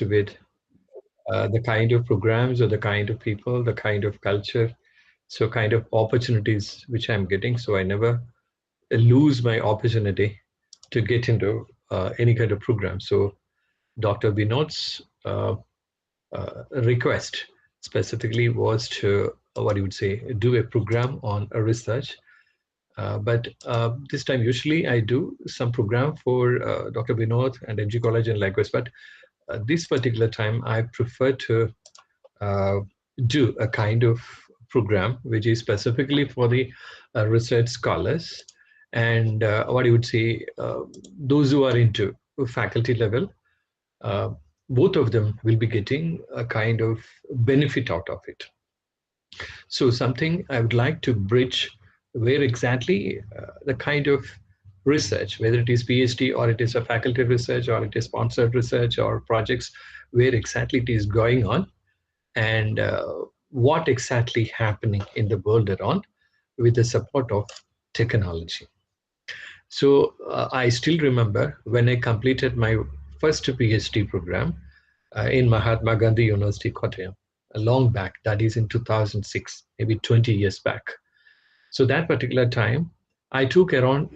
with the kind of programs or the kind of people, the kind of culture, so kind of opportunities which I'm getting. So I never lose my opportunity to get into any kind of program. So Dr. Vinod's request specifically was to, what you would say, do a program on a research. But this time, usually I do some program for Dr. Vinod and MG College and likewise. But this particular time, I prefer to do a kind of program which is specifically for the research scholars and what you would say, those who are into faculty level. Both of them will be getting a kind of benefit out of it. So something I would like to bridge where exactly the kind of research, whether it is PhD or it is a faculty research or it is sponsored research or projects, where exactly it is going on and what exactly happening in the world around with the support of technology. So I still remember when I completed my first PhD program in Mahatma Gandhi University, Kottayam, long back, that is in 2006, maybe 20 years back. So that particular time, I took around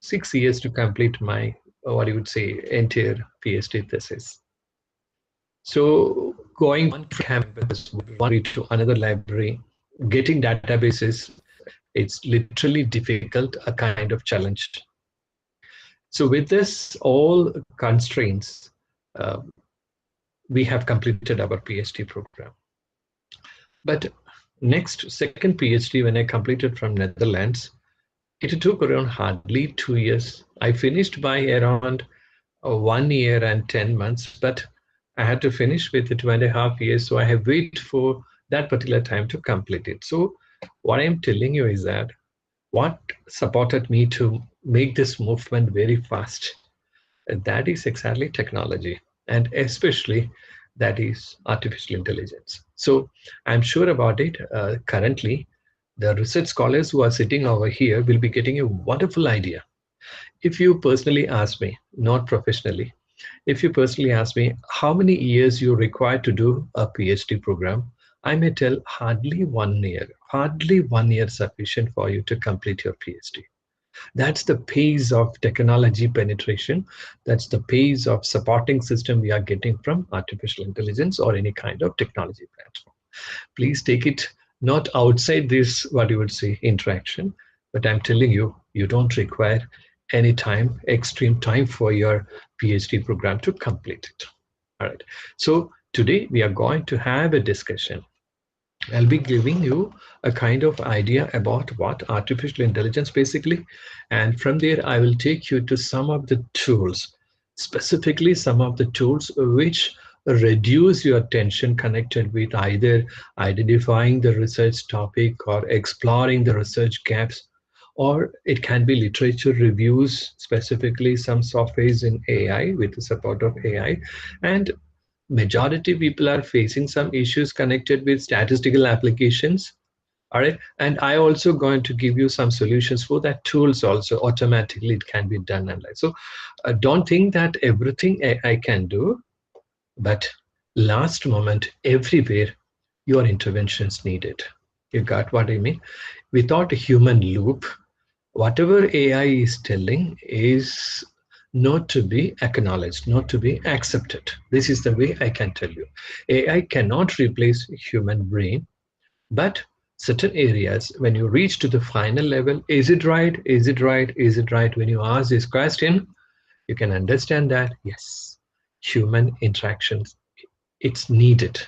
6 years to complete my, what you would say, entire PhD thesis. So going one campus, one to another library, getting databases, it's literally difficult, a kind of challenge. So with this, all constraints, we have completed our PhD program. But next, second PhD, when I completed from Netherlands, it took around hardly 2 years. I finished by around 1 year and 10 months, but I had to finish with 2.5 years. So I have waited for that particular time to complete it. So what I'm telling you is that what supported me to make this movement very fast, that is exactly technology, and especially that is artificial intelligence. So I'm sure about it. Currently, the research scholars who are sitting over here will be getting a wonderful idea. If you personally ask me, not professionally, if you personally ask me how many years you require to do a PhD program, I may tell hardly 1 year, hardly 1 year sufficient for you to complete your PhD. That's the pace of technology penetration. That's the pace of supporting system we are getting from artificial intelligence or any kind of technology platform. Please take it not outside this, what you would say, interaction, but I'm telling you, you don't require any time, extreme time for your PhD program to complete it. All right. So today we are going to have a discussion. I'll be giving you a kind of idea about what artificial intelligence basically, and from there I will take you to some of the tools, specifically some of the tools which reduce your tension connected with either identifying the research topic or exploring the research gaps, or it can be literature reviews, specifically some softwares in AI with the support of AI. And majority people are facing some issues connected with statistical applications. All right, and I also going to give you some solutions for that tools also automatically it can be done. And like so, don't think that everything AI can do, but last moment everywhere your intervention is needed. You got what I mean? Without a human loop, whatever AI is telling is not to be acknowledged, not to be accepted. This is the way I can tell you. AI cannot replace human brain, but certain areas, when you reach to the final level, is it right? Is it right? Is it right? When you ask this question, you can understand that, yes, human interactions, it's needed.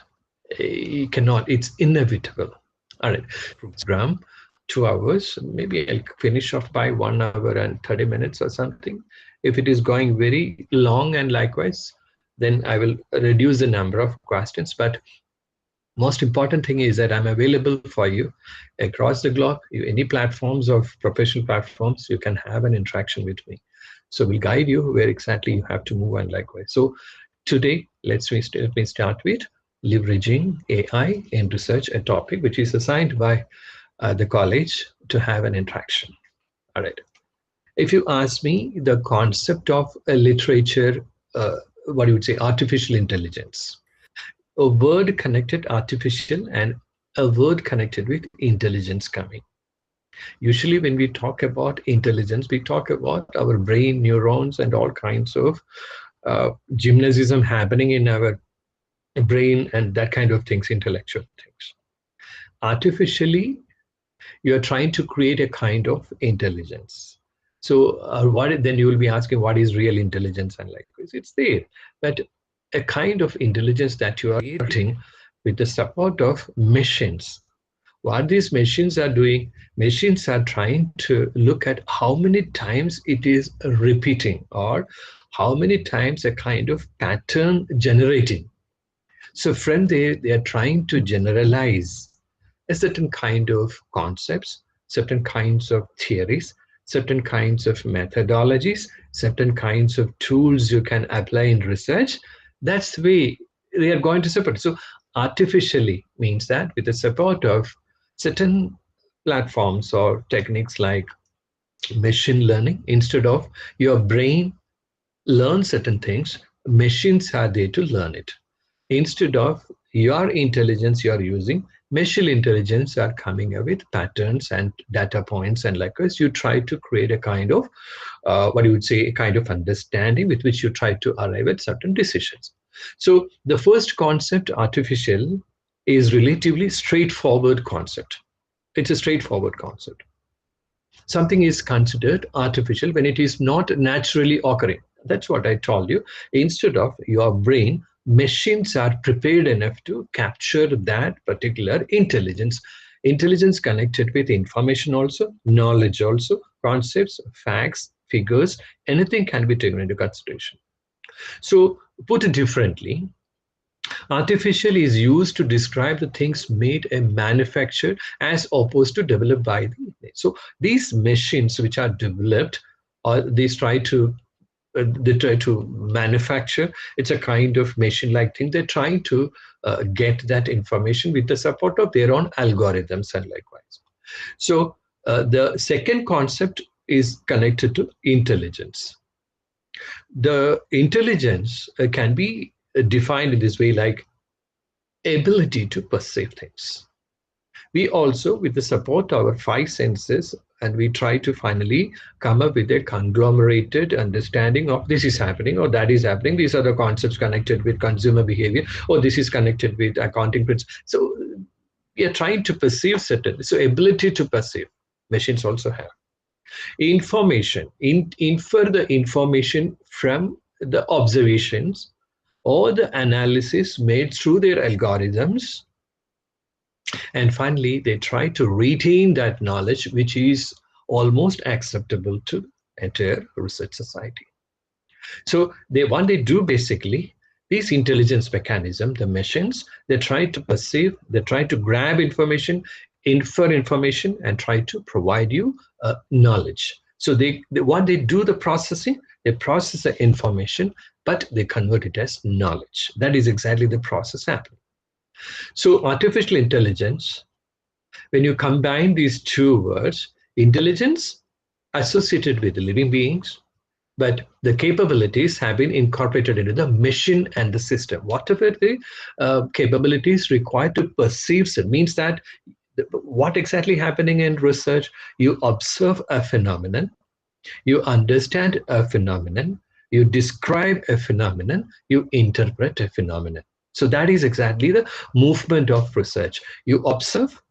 You cannot, it's inevitable. All right, program 2 hours, maybe I'll finish off by 1 hour and 30 minutes or something. If it is going very long and likewise, then I will reduce the number of questions. But most important thing is that I'm available for you across the globe. Any platforms of professional platforms, you can have an interaction with me. So we'll guide you where exactly you have to move and likewise. So today, let me start with leveraging AI in research, a topic which is assigned by the college to have an interaction. All right. If you ask me, the concept of a literature what you would say, artificial intelligence. A word connected artificial and a word connected with intelligence coming. Usually when we talk about intelligence, we talk about our brain, neurons, and all kinds of gymnasium happening in our brain and that kind of things, intellectual things. Artificially, you are trying to create a kind of intelligence. So then you will be asking, what is real intelligence? And likewise, it's there. But a kind of intelligence that you are creating with the support of machines. What these machines are doing, machines are trying to look at how many times it is repeating or how many times a kind of pattern generating. So from there, they are trying to generalize a certain kind of concepts, certain kinds of theories, certain kinds of methodologies, certain kinds of tools you can apply in research. That's the way they are going to support. So artificially means that with the support of certain platforms or techniques like machine learning, instead of your brain learn certain things, machines are there to learn it. Instead of your intelligence you are using, machine intelligence are coming up with patterns and data points, and likewise you try to create a kind of what you would say, a kind of understanding with which you try to arrive at certain decisions. So the first concept, artificial, is relatively straightforward concept. It's a straightforward concept. Something is considered artificial when it is not naturally occurring. That's what I told you. Instead of your brain, machines are prepared enough to capture that particular intelligence. Intelligence connected with information also, knowledge also, concepts, facts, figures, anything can be taken into consideration. So put it differently, artificial is used to describe the things made and manufactured as opposed to developed by the. So these machines which are developed, or they try to manufacture, it's a kind of machine-like thing. They're trying to get that information with the support of their own algorithms and likewise. So the second concept is connected to intelligence. The intelligence can be defined in this way, like ability to perceive things. We also, with the support of our five senses, and we try to finally come up with a conglomerated understanding of this is happening or that is happening. These are the concepts connected with consumer behavior, or this is connected with accounting principles. So we are trying to perceive certain. So ability to perceive, machines also have. Information, infer the information from the observations or the analysis made through their algorithms. And finally, they try to retain that knowledge, which is almost acceptable to entire research society. So what they do basically, these intelligence mechanism, the machines, they try to perceive, they try to grab information, infer information, and try to provide you knowledge. So what they do, the processing, they process the information, but they convert it as knowledge. That is exactly the process happening. So artificial intelligence, when you combine these two words, intelligence associated with living beings, but the capabilities have been incorporated into the machine and the system. Whatever the capabilities required to perceive it means that what exactly happening in research, you observe a phenomenon, you understand a phenomenon, you describe a phenomenon, you interpret a phenomenon. So that is exactly the movement of research. You observe,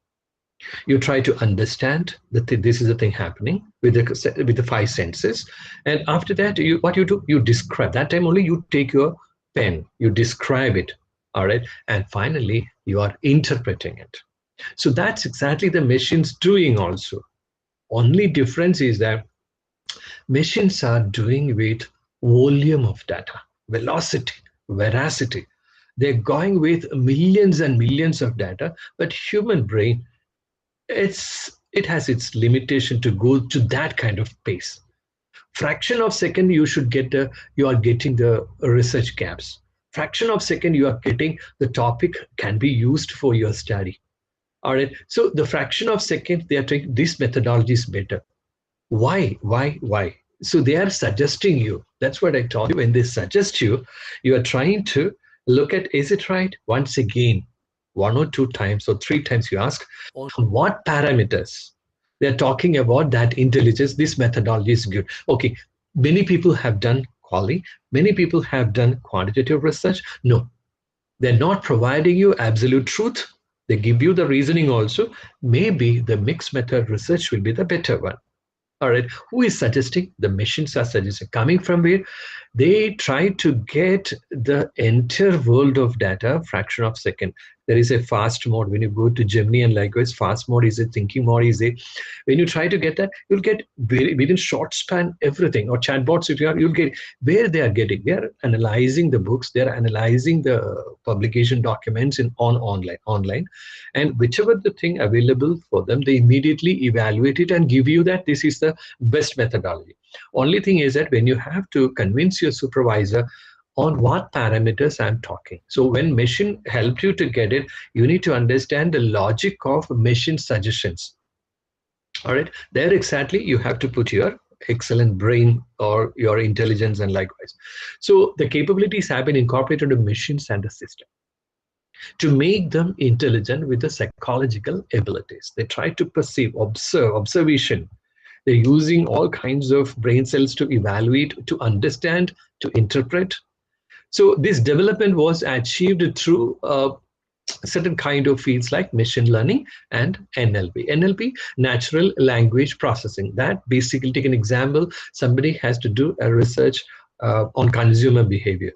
you try to understand that this is a thing happening with the five senses. And after that, what you do, you describe. That time only you take your pen, you describe it, all right? And finally, you are interpreting it. So that's exactly the machine's doing also. Only difference is that machines are doing with volume of data, velocity, veracity. They're going with millions and millions of data, but human brain, it has its limitation to go to that kind of pace. Fraction of second you are getting the research gaps. Fraction of second you are getting the topic can be used for your study. All right. So the fraction of second they are taking this methodology is better. Why? So they are suggesting you. That's what I told you. When they suggest you, you are trying to look at, is it right? Once again, one or two times or three times you ask, on what parameters they're talking about that intelligence, this methodology is good. Okay, many people have done quality, many people have done quantitative research. No, they're not providing you absolute truth. They give you the reasoning also. Maybe the mixed method research will be the better one. All right, who is suggesting? The machines are suggesting. Coming from where? They try to get the entire world of data fraction of second. There is a fast mode when you go to Gemini, and likewise fast mode is a thinking mode is a. When you try to get that, you'll get very within short span everything. Or chatbots, if you are, you'll get where they are getting. They are analyzing the books. They are analyzing the publication documents in online, and whichever the thing available for them, they immediately evaluate it and give you that this is the best methodology. Only thing is that when you have to convince your supervisor on what parameters I'm talking. So when machine helped you to get it, you need to understand the logic of machine suggestions. All right, there exactly you have to put your excellent brain or your intelligence and likewise. So the capabilities have been incorporated into machines and the system to make them intelligent with the psychological abilities. They try to perceive, observe, observation. They're using all kinds of brain cells to evaluate, to understand, to interpret. So this development was achieved through certain kind of fields like machine learning and NLP. NLP, natural language processing. That basically, take an example, somebody has to do a research on consumer behavior.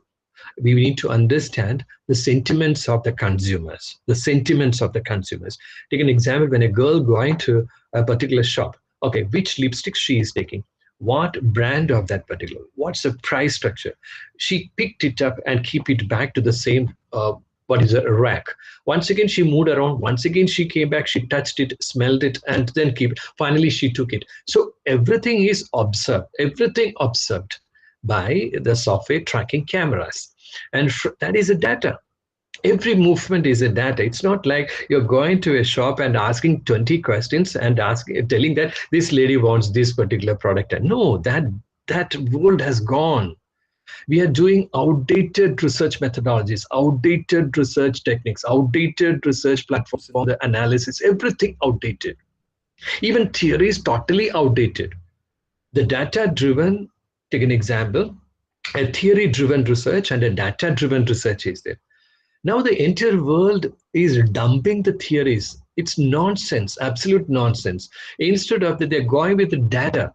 We need to understand the sentiments of the consumers, the sentiments of the consumers. Take an example, when a girl going to a particular shop, okay, which lipstick she is taking, what brand of that particular, what's the price structure. She picked it up and keep it back to the same what is a rack. Once again, she moved around. Once again, she came back, she touched it, smelled it, and then keep it. Finally, she took it. So everything is observed, everything observed by the software tracking cameras. And that is a data. Every movement is a data. It's not like you're going to a shop and asking 20 questions and telling that this lady wants this particular product. And no, that world has gone. We are doing outdated research methodologies, outdated research techniques, outdated research platforms for the analysis, everything outdated. Even theory is totally outdated. The data-driven, take an example, a theory-driven research and a data-driven research is there. Now the entire world is dumping the theories. It's nonsense, absolute nonsense. Instead of that, they're going with the data.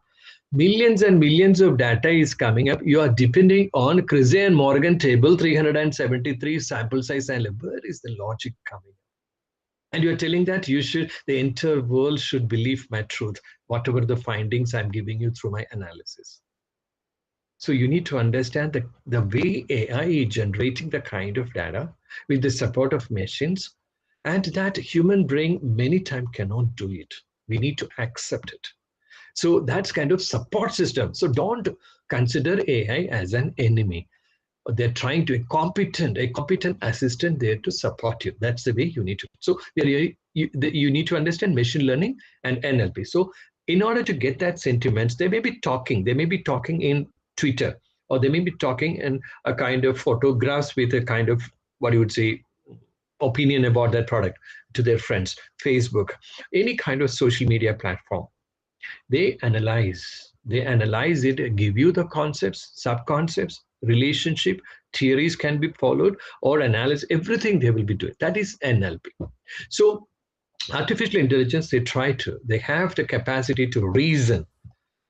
Millions and millions of data is coming up. You are depending on Crissey and Morgan table, 373 sample size, and where is the logic coming? And you're telling that the entire world should believe my truth, whatever the findings I'm giving you through my analysis. So you need to understand the way AI is generating the kind of data with the support of machines, and that human brain many times cannot do it. We need to accept it. So that's kind of support system. So don't consider AI as an enemy. They're trying to a competent assistant there to support you. That's the way you need to. So you need to understand machine learning and NLP. So in order to get that sentiments, they may be talking in Twitter, or they may be talking in a kind of photographs with a kind of, what you would say, opinion about that product to their friends, Facebook, any kind of social media platform. They analyze it, give you the concepts, sub-concepts, relationship, theories can be followed, or analyze everything they will be doing. That is NLP. So artificial intelligence, they have the capacity to reason,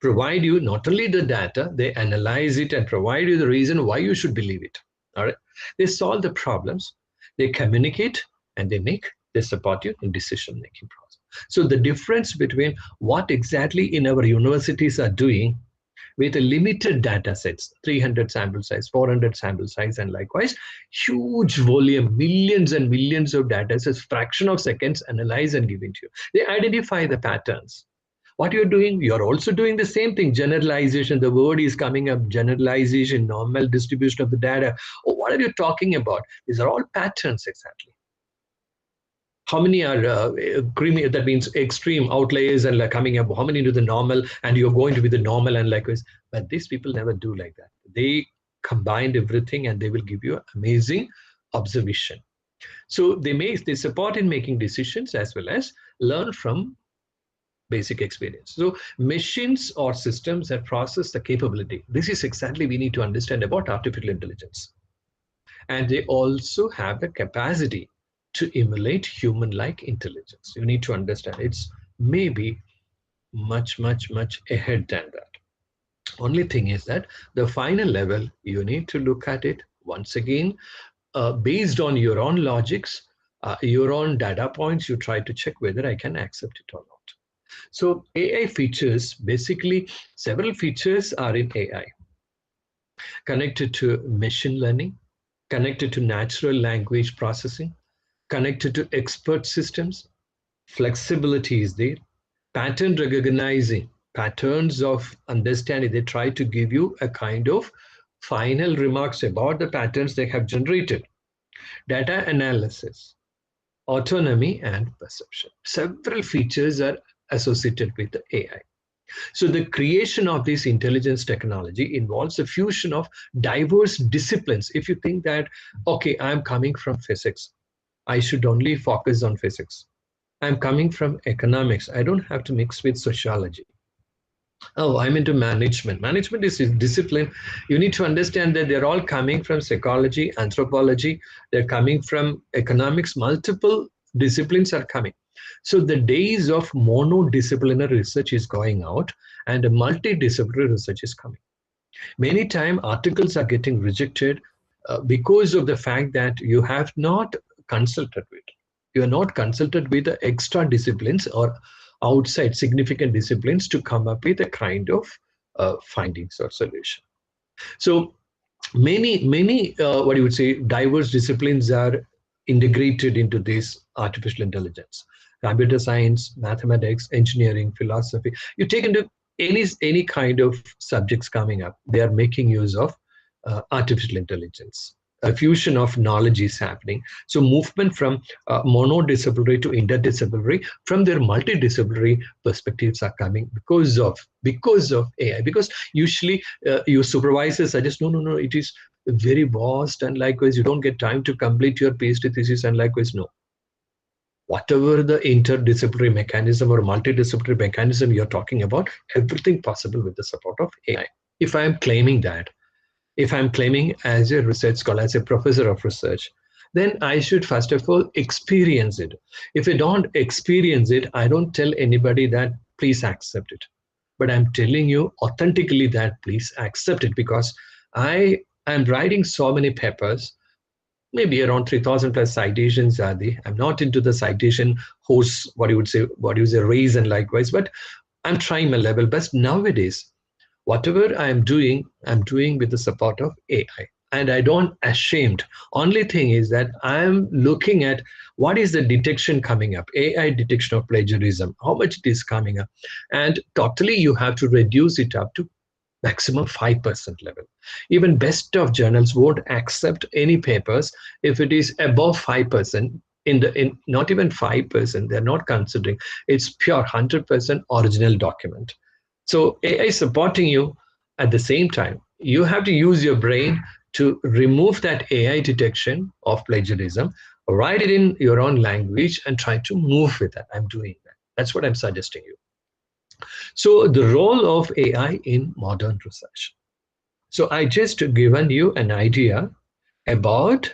provide you not only the data, they analyze it and provide you the reason why you should believe it. All right. They solve the problems, they communicate, and they support you in decision-making process. So the difference between what exactly in our universities are doing with a limited data sets, 300 sample size, 400 sample size, and likewise, huge volume, millions and millions of data sets, fraction of seconds, analyze and give it to you. They identify the patterns. What you're doing, you're also doing the same thing. Generalization, the word is coming up, generalization, normal distribution of the data. Oh, what are you talking about? These are all patterns exactly. how many are creamy, that means extreme outliers and like coming up, how many into the normal, and you're going to be the normal and likewise. But these people never do like that. They combined everything and they will give you amazing observation. So they support in making decisions as well as learn from basic experience. So machines or systems that process the capability. This is exactly we need to understand about artificial intelligence. And they also have the capacity to emulate human-like intelligence. You need to understand it's maybe much, much, much ahead than that. Only thing is that the final level, you need to look at it once again, based on your own logics, your own data points, you try to check whether I can accept it or not. So AI features, basically several features are in AI. Connected to machine learning, connected to natural language processing, connected to expert systems, flexibility is there, pattern recognizing, patterns of understanding. They try to give you a kind of final remarks about the patterns they have generated, data analysis, autonomy, and perception. Several features are associated with the AI. So the creation of this intelligence technology involves a fusion of diverse disciplines. If you think that, okay, I'm coming from physics, I should only focus on physics. I'm coming from economics, I don't have to mix with sociology. Oh, I'm into management. Management is a discipline. You need to understand that they're all coming from psychology, anthropology, they're coming from economics, multiple disciplines are coming. So the days of monodisciplinary research is going out and multidisciplinary research is coming. Many times articles are getting rejected because of the fact that you have not consulted with. You are not consulted with the extra disciplines or outside significant disciplines to come up with a kind of findings or solution. So many what you would say diverse disciplines are integrated into this artificial intelligence. Computer science, mathematics, engineering, philosophy. You take into any kind of subjects coming up, they are making use of artificial intelligence. A fusion of knowledge is happening. So movement from monodisciplinary to interdisciplinary, from their multidisciplinary perspectives are coming because of AI. Because usually your supervisors suggest, no, it is very vast, and likewise you don't get time to complete your PhD thesis, and likewise no. Whatever the interdisciplinary mechanism or multidisciplinary mechanism you're talking about, everything possible with the support of AI. If I'm claiming that, if I'm claiming as a research scholar, as a professor of research, then I should first of all experience it. If I don't experience it, I don't tell anybody that please accept it. But I'm telling you authentically that please accept it, because I am writing so many papers, maybe around 3,000 plus citations are there. I'm not into the citation horse, what you would say race and likewise, but I'm trying my level best nowadays. Whatever I'm doing with the support of AI, and I don't ashamed. Only thing is that I'm looking at what is the detection coming up, AI detection of plagiarism, how much it is coming up, and totally you have to reduce it up to maximum 5% level. Even best of journals won't accept any papers if it is above 5%. In not even 5%, they're not considering. It's pure 100% original document. So AI is supporting you. At the same time, you have to use your brain to remove that AI detection of plagiarism, write it in your own language and try to move with that. I'm doing that. That's what I'm suggesting you. So the role of AI in modern research. So I just given you an idea about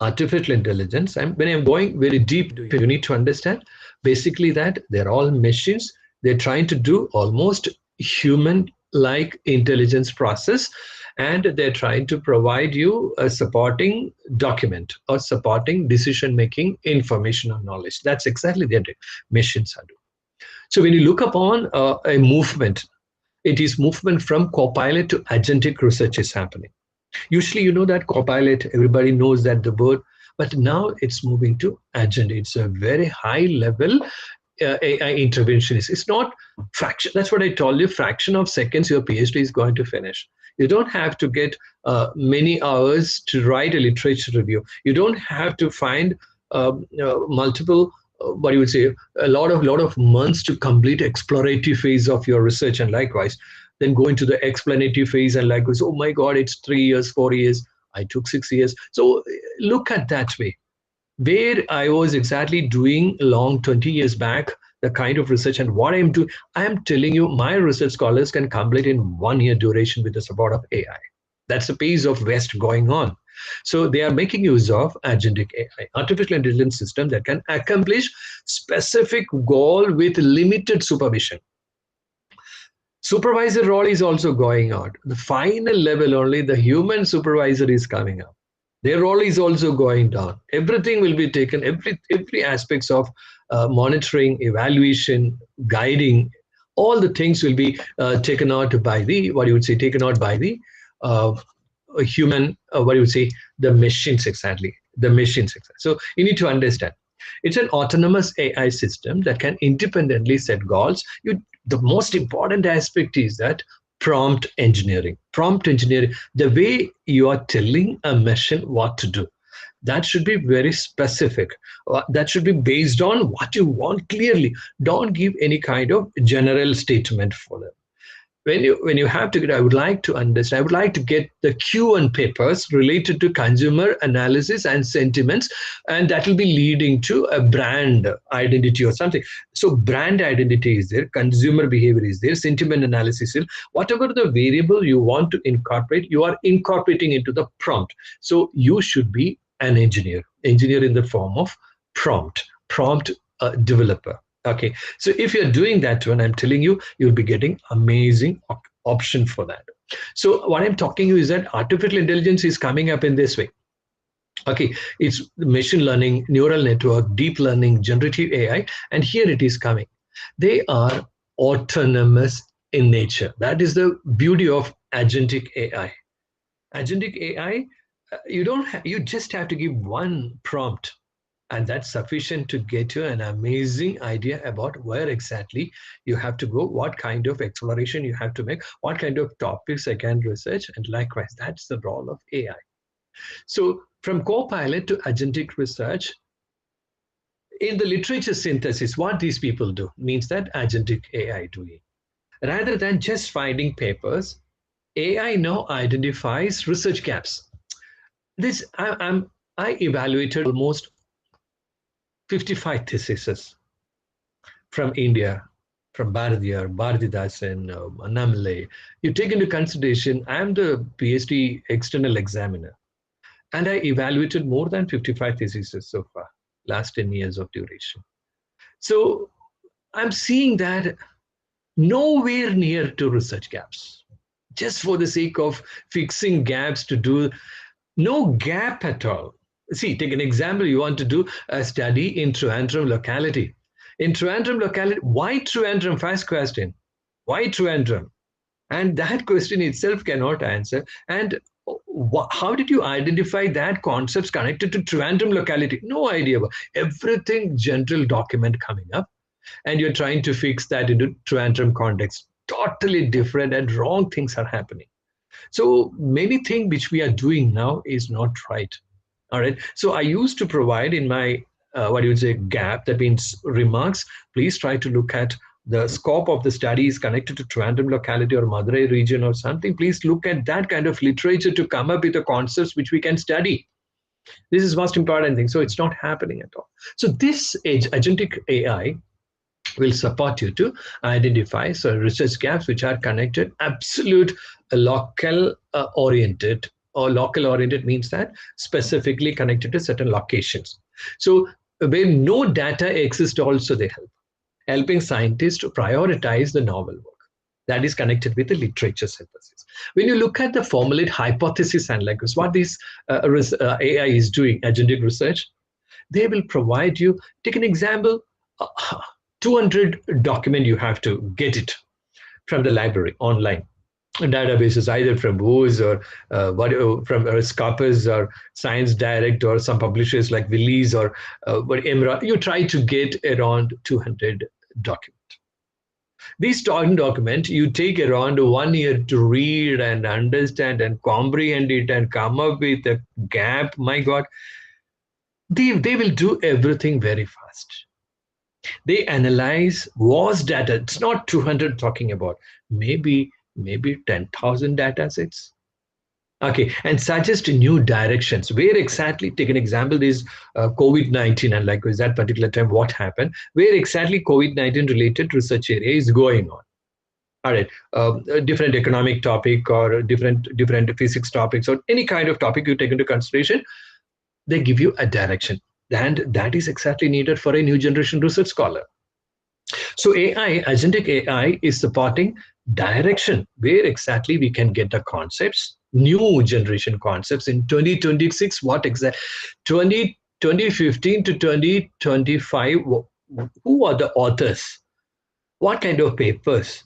artificial intelligence. And when I'm going very deep, you need to understand basically that they're all machines. They're trying to do almost human-like intelligence process, and they're trying to provide you a supporting document or supporting decision-making information or knowledge. That's exactly what machines are doing. So when you look upon a movement, it is movement from copilot to agentic research is happening. Usually, you know that copilot, everybody knows that the word, but now it's moving to agent. It's a very high level AI interventionist. It's not fraction. That's what I told you. Fraction of seconds, your PhD is going to finish. You don't have to get many hours to write a literature review. You don't have to find multiple what you would say, a lot of months to complete exploratory phase of your research, and likewise then go into the explanatory phase, and likewise, oh my god, it's 3 years, 4 years, I took 6 years. So look at that way, where I was exactly doing long 20 years back, the kind of research and what I'm doing. I am telling you, my research scholars can complete in 1 year duration with the support of AI. That's the pace of West going on. So they are making use of agentic AI, artificial intelligence system that can accomplish specific goal with limited supervision. Supervisor role is also going out. The final level only the human supervisor is coming up. Their role is also going down. Everything will be taken, every aspects of monitoring, evaluation, guiding, all the things will be taken out by the, what you would say, taken out by the uh, human, what you would say, the machines exactly, the machines exactly. So you need to understand, it's an autonomous AI system that can independently set goals. The most important aspect is that prompt engineering. Prompt engineering, the way you are telling a machine what to do, that should be very specific. That should be based on what you want clearly. Don't give any kind of general statement for them. When you have to get, I would like to understand, I would like to get the Q&A papers related to consumer analysis and sentiments, and that will be leading to a brand identity or something. So brand identity is there, consumer behavior is there, sentiment analysis is, whatever the variable you want to incorporate, you are incorporating into the prompt. So you should be an engineer in the form of prompt developer. Okay, so if you're doing that one, I'm telling you, you'll be getting amazing option for that. So what I'm talking to you is that artificial intelligence is coming up in this way. Okay, it's machine learning, neural network, deep learning, generative AI, and here it is coming. They are autonomous in nature. That is the beauty of agentic AI. Agentic AI, you just have to give one prompt, and that's sufficient to get you an amazing idea about where exactly you have to go, what kind of exploration you have to make, what kind of topics I can research, and likewise, that's the role of AI. So from Copilot to agentic research, in the literature synthesis, what these people do means that agentic AI doing. Rather than just finding papers, AI now identifies research gaps. I evaluated almost 55 theses from India, from Bharatiyar, Bharatidasan, Annamale. You take into consideration, I'm the PhD external examiner, and I evaluated more than 55 theses so far, last 10 years of duration. So I'm seeing that nowhere near to research gaps, just for the sake of fixing gaps to do, no gap at all. See, take an example. You want to do a study in Trivandrum locality. In Trivandrum locality, why Trivandrum? First question. Why Trivandrum? And that question itself cannot answer. And how did you identify that concepts connected to Trivandrum locality? No idea. Everything general document coming up, and you're trying to fix that into Trivandrum context. Totally different and wrong things are happening. So many things which we are doing now is not right. All right. So I used to provide in my, what do you say, gap, that means remarks, please try to look at the scope of the study is connected to Trivandrum locality or Madurai region or something. Please look at that kind of literature to come up with the concepts which we can study. This is most important thing. So it's not happening at all. So this agentic AI will support you to identify research gaps which are connected, absolute local oriented, or local oriented means that specifically connected to certain locations. So where no data exists also they help, helping scientists to prioritize the novel work that is connected with the literature synthesis. When you look at the formulate hypothesis and like what this AI is doing, agentic research, they will provide you, take an example, 200 document you have to get it from the library online databases, either from WOS or from Scopus or Science Direct or some publishers like Willis or Emra. You try to get around 200 documents. These document you take around 1 year to read and understand and comprehend it and come up with a gap. My God, they will do everything very fast. They analyze was data. It's not 200 talking about, maybe 10,000 data sets. Okay, and suggest new directions. Where exactly, take an example, is COVID-19, and likewise that particular time, what happened, where exactly COVID-19 related research area is going on. All right, a different economic topic or different physics topics or any kind of topic you take into consideration, they give you a direction. And that is exactly needed for a new generation research scholar. So AI, agentic AI, is supporting direction where exactly we can get the concepts, new generation concepts in 2026. What exactly 2015 to 2025? Who are the authors? What kind of papers?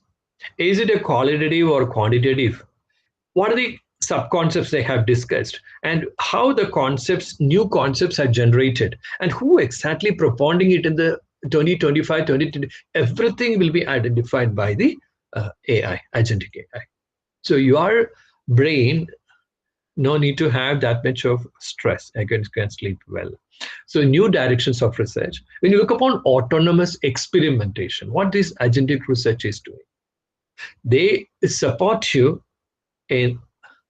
Is it a qualitative or quantitative? What are the sub-concepts they have discussed, and how the concepts, new concepts are generated, and who exactly propounding it in the 2025, 2020, everything will be identified by the AI, agentic AI. So your brain, no need to have that much of stress. I can sleep well. So new directions of research. When you look upon autonomous experimentation, what this agentic research is doing, they support you in,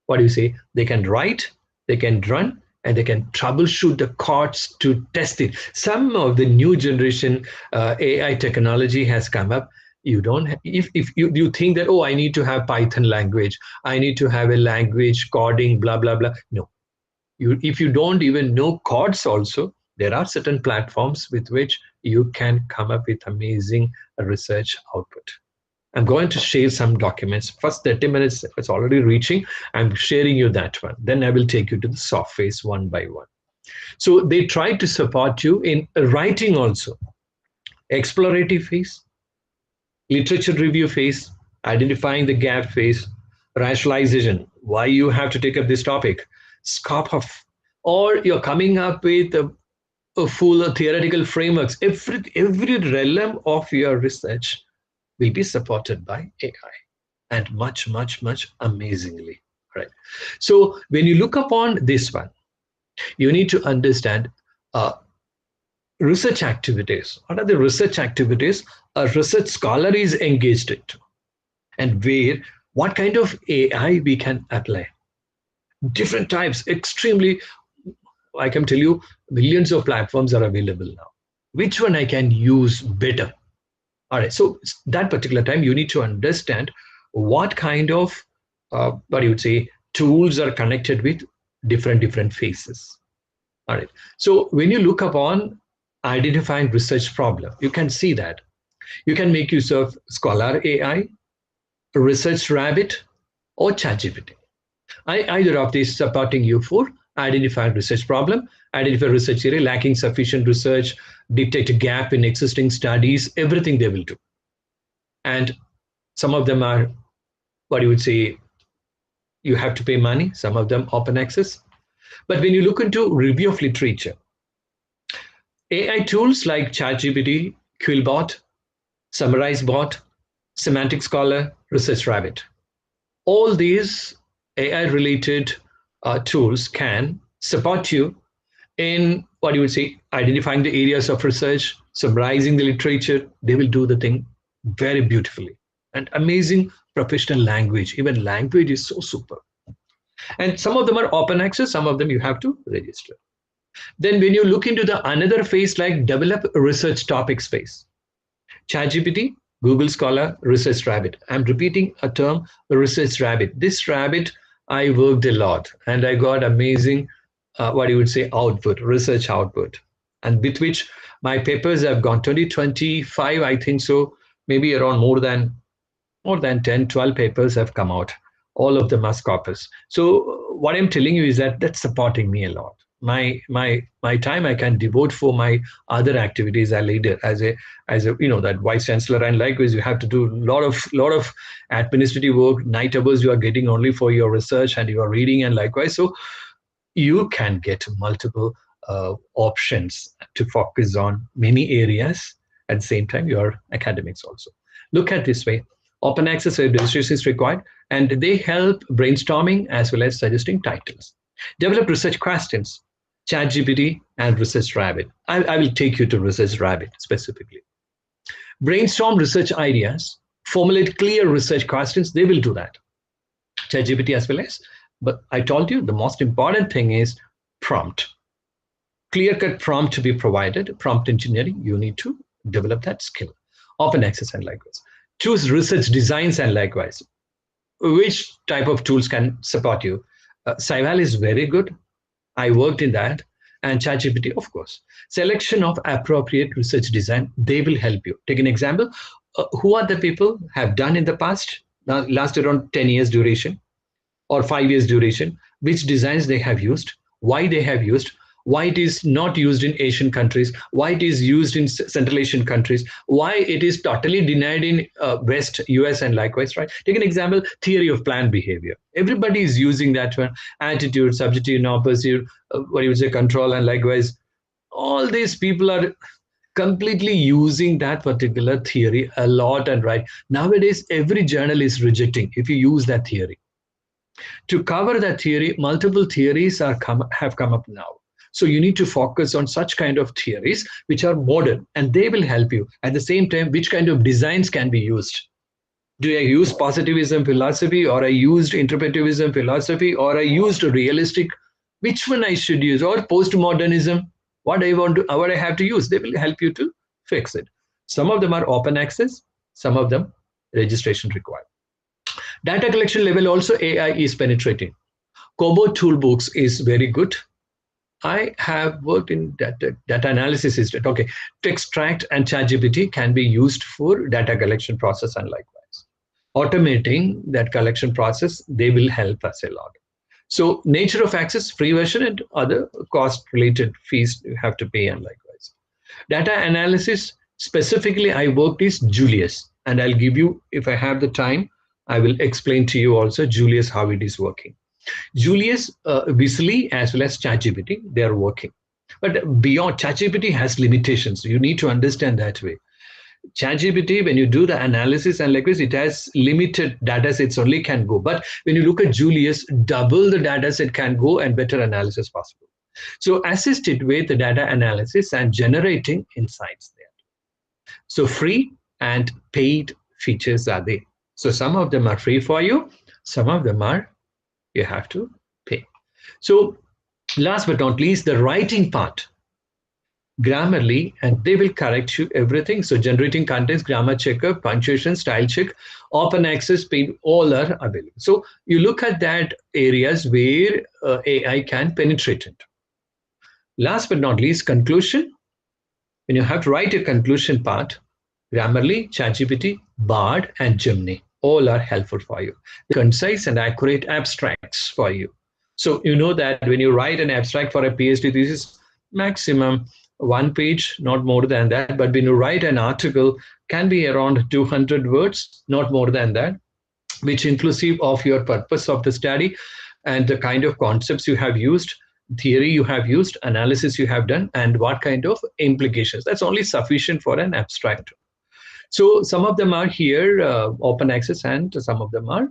what do you say, they can write, they can run, and they can troubleshoot the codes to test it. Some of the new generation AI technology has come up. You don't, if you think that, oh, I need to have Python language, I need to have a language coding, blah, blah, blah. No, if you don't even know codes also, there are certain platforms with which you can come up with amazing research output. I'm going to share some documents. First 30 minutes, it's already reaching. I'm sharing you that one. Then I will take you to the soft phase one by one. So they try to support you in writing also. Explorative phase, literature review phase, identifying the gap phase, rationalization, why you have to take up this topic, scope of, or you're coming up with a full theoretical frameworks. Every realm of your research will be supported by AI, and much, much, much amazingly. Right. So when you look upon this one, you need to understand research activities. What are the research activities a research scholar is engaged into, and where, what kind of AI we can apply? Different types, extremely, I can tell you, millions of platforms are available now. Which one I can use better? All right, so that particular time, you need to understand what kind of, what you would say, tools are connected with different phases. All right, so when you look upon identifying research problem, you can see that you can make use of Scholar AI, Research Rabbit, or ChatGPT. Either of these supporting you for identifying research problem, identify research area lacking sufficient research, detect a gap in existing studies, everything they will do. And some of them are, what you would say, you have to pay money, some of them open access. But when you look into review of literature, AI tools like ChatGPT, Quillbot, SummarizedBot, Semantic Scholar, Research Rabbit, all these AI-related tools can support you in, what you would say, identifying the areas of research, summarizing the literature. They will do the thing very beautifully. And amazing professional language. Even language is so super. And some of them are open access, some of them you have to register. Then when you look into the another phase, like develop research topic space, ChatGPT, Google Scholar, Research Rabbit. I'm repeating a term, Research Rabbit. This rabbit, I worked a lot and I got amazing, what you would say, output, research output. And with which my papers have gone 2025, I think so, maybe around more than 10, 12 papers have come out. All of them are scopus. So what I'm telling you is that that's supporting me a lot. My time I can devote for my other activities as a leader, as a that vice chancellor, and likewise you have to do a lot of administrative work, night hours you are getting only for your research and you are reading, and likewise. So you can get multiple options to focus on many areas at the same time your academics also. Look at this way. Open access registration is required, and they help brainstorming as well as suggesting titles. Develop research questions, ChatGPT and Research Rabbit. I will take you to Research Rabbit specifically. Brainstorm research ideas, formulate clear research questions. They will do that. ChatGPT as well as. But I told you the most important thing is prompt. Clear-cut prompt to be provided. Prompt engineering, you need to develop that skill. Open access and likewise. Choose research designs and likewise. Which type of tools can support you? Scival is very good. I worked in that. And ChatGPT, of course. Selection of appropriate research design, they will help you. Take an example. Who are the people have done in the past, last around 10 years duration or 5 years duration, which designs they have used, why they have used, why it is not used in Asian countries, why it is used in Central Asian countries, why it is totally denied in West, US and likewise, right? Take an example, theory of planned behavior. Everybody is using that one, attitude, subjective, non-perceived, what you would say, control and likewise. All these people are completely using that particular theory a lot and right. Nowadays, every journal is rejecting if you use that theory. To cover that theory, multiple theories have come up now. So you need to focus on such kind of theories which are modern and they will help you. At the same time, which kind of designs can be used? Do I use positivism philosophy or I used interpretivism philosophy or I used realistic? Which one I should use? Or postmodernism? What I have to use? They will help you to fix it. Some of them are open access, some of them registration required. Data collection level also AI is penetrating. Kobo toolbooks is very good. I have worked in data analysis system. Okay, Textract and ChatGPT can be used for data collection process and likewise. Automating that collection process, they will help us a lot. So nature of access, free version and other cost-related fees you have to pay and likewise. Data analysis, specifically I worked is Julius. And I'll give you, if I have the time, I will explain to you also Julius how it is working. Julius, Weasley, as well as ChatGPT, they are working. But beyond, ChatGPT has limitations. You need to understand that way. ChatGPT, when you do the analysis and likewise, it has limited data sets only can go. But when you look at Julius, double the data set can go and better analysis possible. So assist it with the data analysis and generating insights there. So free and paid features are there. So some of them are free for you. Some of them are you have to pay. So last but not least, the writing part. Grammarly, and they will correct you everything. So generating contents, grammar checker, punctuation, style check, open access, paid, all are available. So you look at that areas where AI can penetrate into. Last but not least, conclusion. When you have to write a conclusion part, Grammarly, ChatGPT, Bard, and Gemini, all are helpful for you. Concise and accurate abstracts for you. So you know that when you write an abstract for a PhD thesis, maximum 1 page, not more than that. But when you write an article, can be around 200 words, not more than that, which inclusive of your purpose of the study and the kind of concepts you have used, theory you have used, analysis you have done, and what kind of implications. That's only sufficient for an abstract. So some of them are here, open access, and some of them are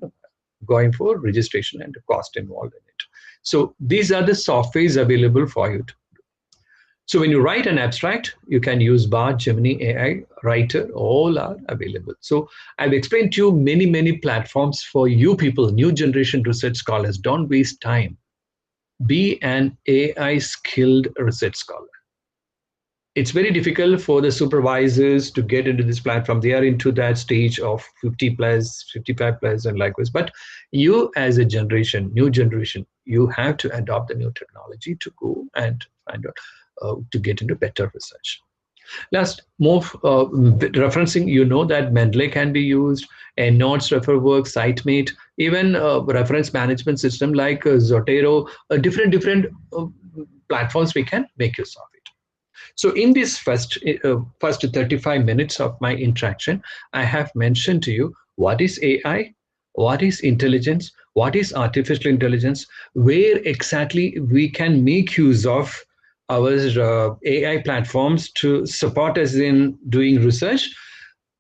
going for registration and cost involved in it. So these are the softwares available for you to do. So when you write an abstract, you can use Bard, Gemini, AI, Writer, all are available. So I've explained to you many platforms for you people, new generation research scholars. Don't waste time. Be an AI skilled research scholar. It's very difficult for the supervisors to get into this platform. They are into that stage of 50 plus, 55 plus, and likewise. But you as a generation, new generation, you have to adopt the new technology to go and find out, to get into better research. Last, more referencing, you know that Mendeley can be used, EndNotes, ReferWorks, SiteMate, even reference management system like Zotero, different platforms we can make use of it. So in this first 35 minutes of my interaction, I have mentioned to you what is AI, what is intelligence, what is artificial intelligence, where exactly we can make use of our AI platforms to support us in doing research,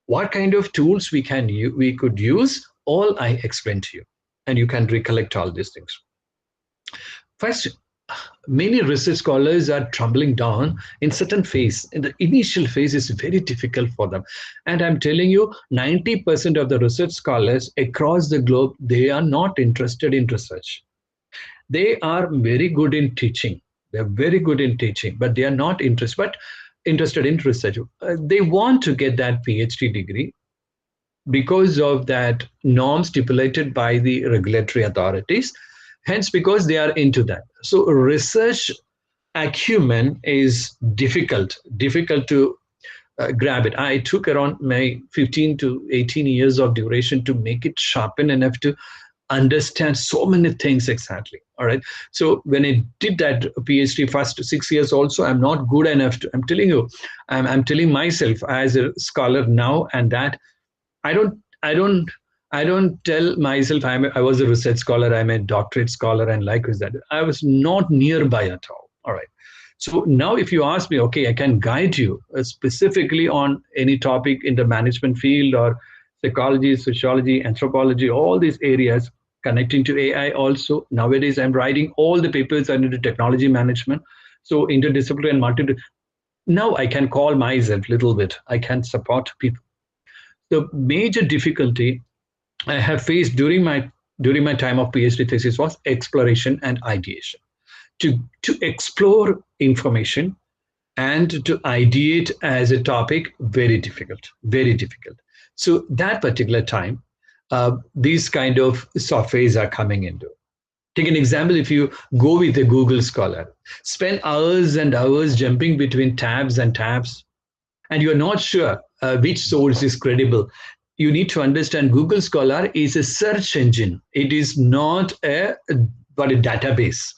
what kind of tools we could use, all I explained to you. And you can recollect all these things. First, many research scholars are trembling down in certain phase. In the initial phase is very difficult for them. And I'm telling you, 90% of the research scholars across the globe, they are not interested in research. They are very good in teaching. They're very good in teaching, but they are not interested in research. They want to get that PhD degree because of that norm stipulated by the regulatory authorities, hence because they are into that. So research acumen is difficult to grab it. I took around my 15 to 18 years of duration to make it sharpen enough to understand so many things exactly. All right. So when I did that PhD first 6 years also, I'm not good enough to, I'm telling you, I'm telling myself as a scholar now, and that I don't, I don't, I don't tell myself I was a research scholar, I'm a doctorate scholar, and likewise that I was not nearby at all. All right. So now, if you ask me, okay, I can guide you specifically on any topic in the management field or psychology, sociology, anthropology, all these areas connecting to AI. Also, nowadays I'm writing all the papers under technology management. So interdisciplinary and multi. Now I can call myself a little bit. I can support people. The major difficulty I have faced during my time of PhD thesis was exploration and ideation. To explore information and to ideate as a topic, very difficult, very difficult. So that particular time, these kind of softwares are coming into. Take an example, if you go with a Google Scholar, spend hours and hours jumping between tabs and tabs, and you're not sure which source is credible. You need to understand Google Scholar is a search engine. It is not but a database.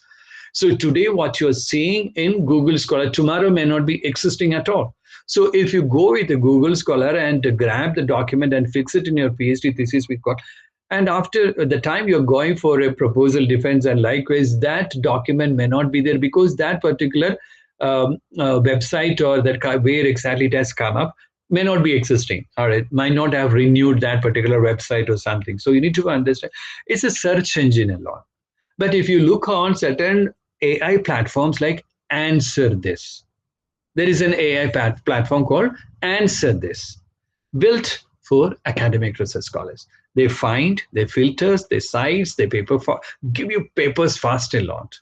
So today what you're seeing in Google Scholar, tomorrow may not be existing at all. So if you go with a Google Scholar and grab the document and fix it in your PhD thesis, we've got, and after the time you're going for a proposal defense and likewise, that document may not be there because that particular website or that where exactly it has come up may not be existing. All right, might not have renewed that particular website or something. So you need to understand it's a search engine alone. But if you look on certain AI platforms like Answer This, there is an AI platform called Answer This, built for academic research scholars. They find, they filters, they sites, they give you papers fast a lot.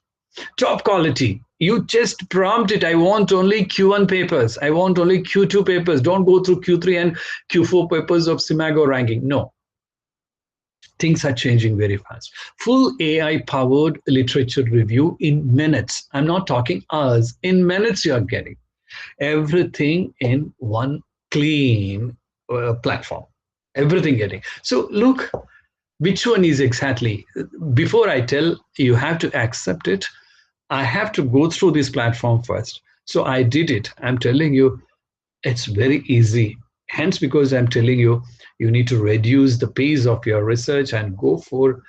Top quality. You just prompt it. I want only Q1 papers. I want only Q2 papers. Don't go through Q3 and Q4 papers of SIMAGO ranking. No. Things are changing very fast. Full AI-powered literature review in minutes. I'm not talking hours. In minutes, you are getting everything in one clean platform. Everything getting. So look, which one is exactly? Before I tell, you have to accept it. I have to go through this platform first. So I did it. I'm telling you, it's very easy. Hence, because I'm telling you, you need to reduce the pace of your research and go for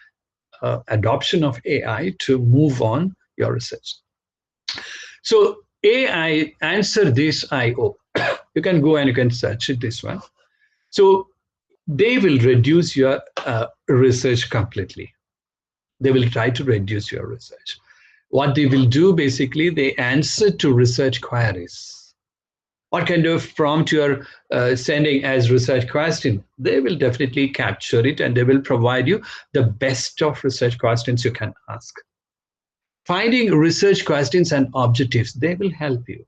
adoption of AI to move on your research. So AI Answer This IO. You can go and you can search it, this one. So they will reduce your research completely. They will try to reduce your research. What they will do, basically, they answer to research queries. What kind of prompt you're sending as research question, they will definitely capture it and they will provide you the best of research questions you can ask. Finding research questions and objectives, they will help you.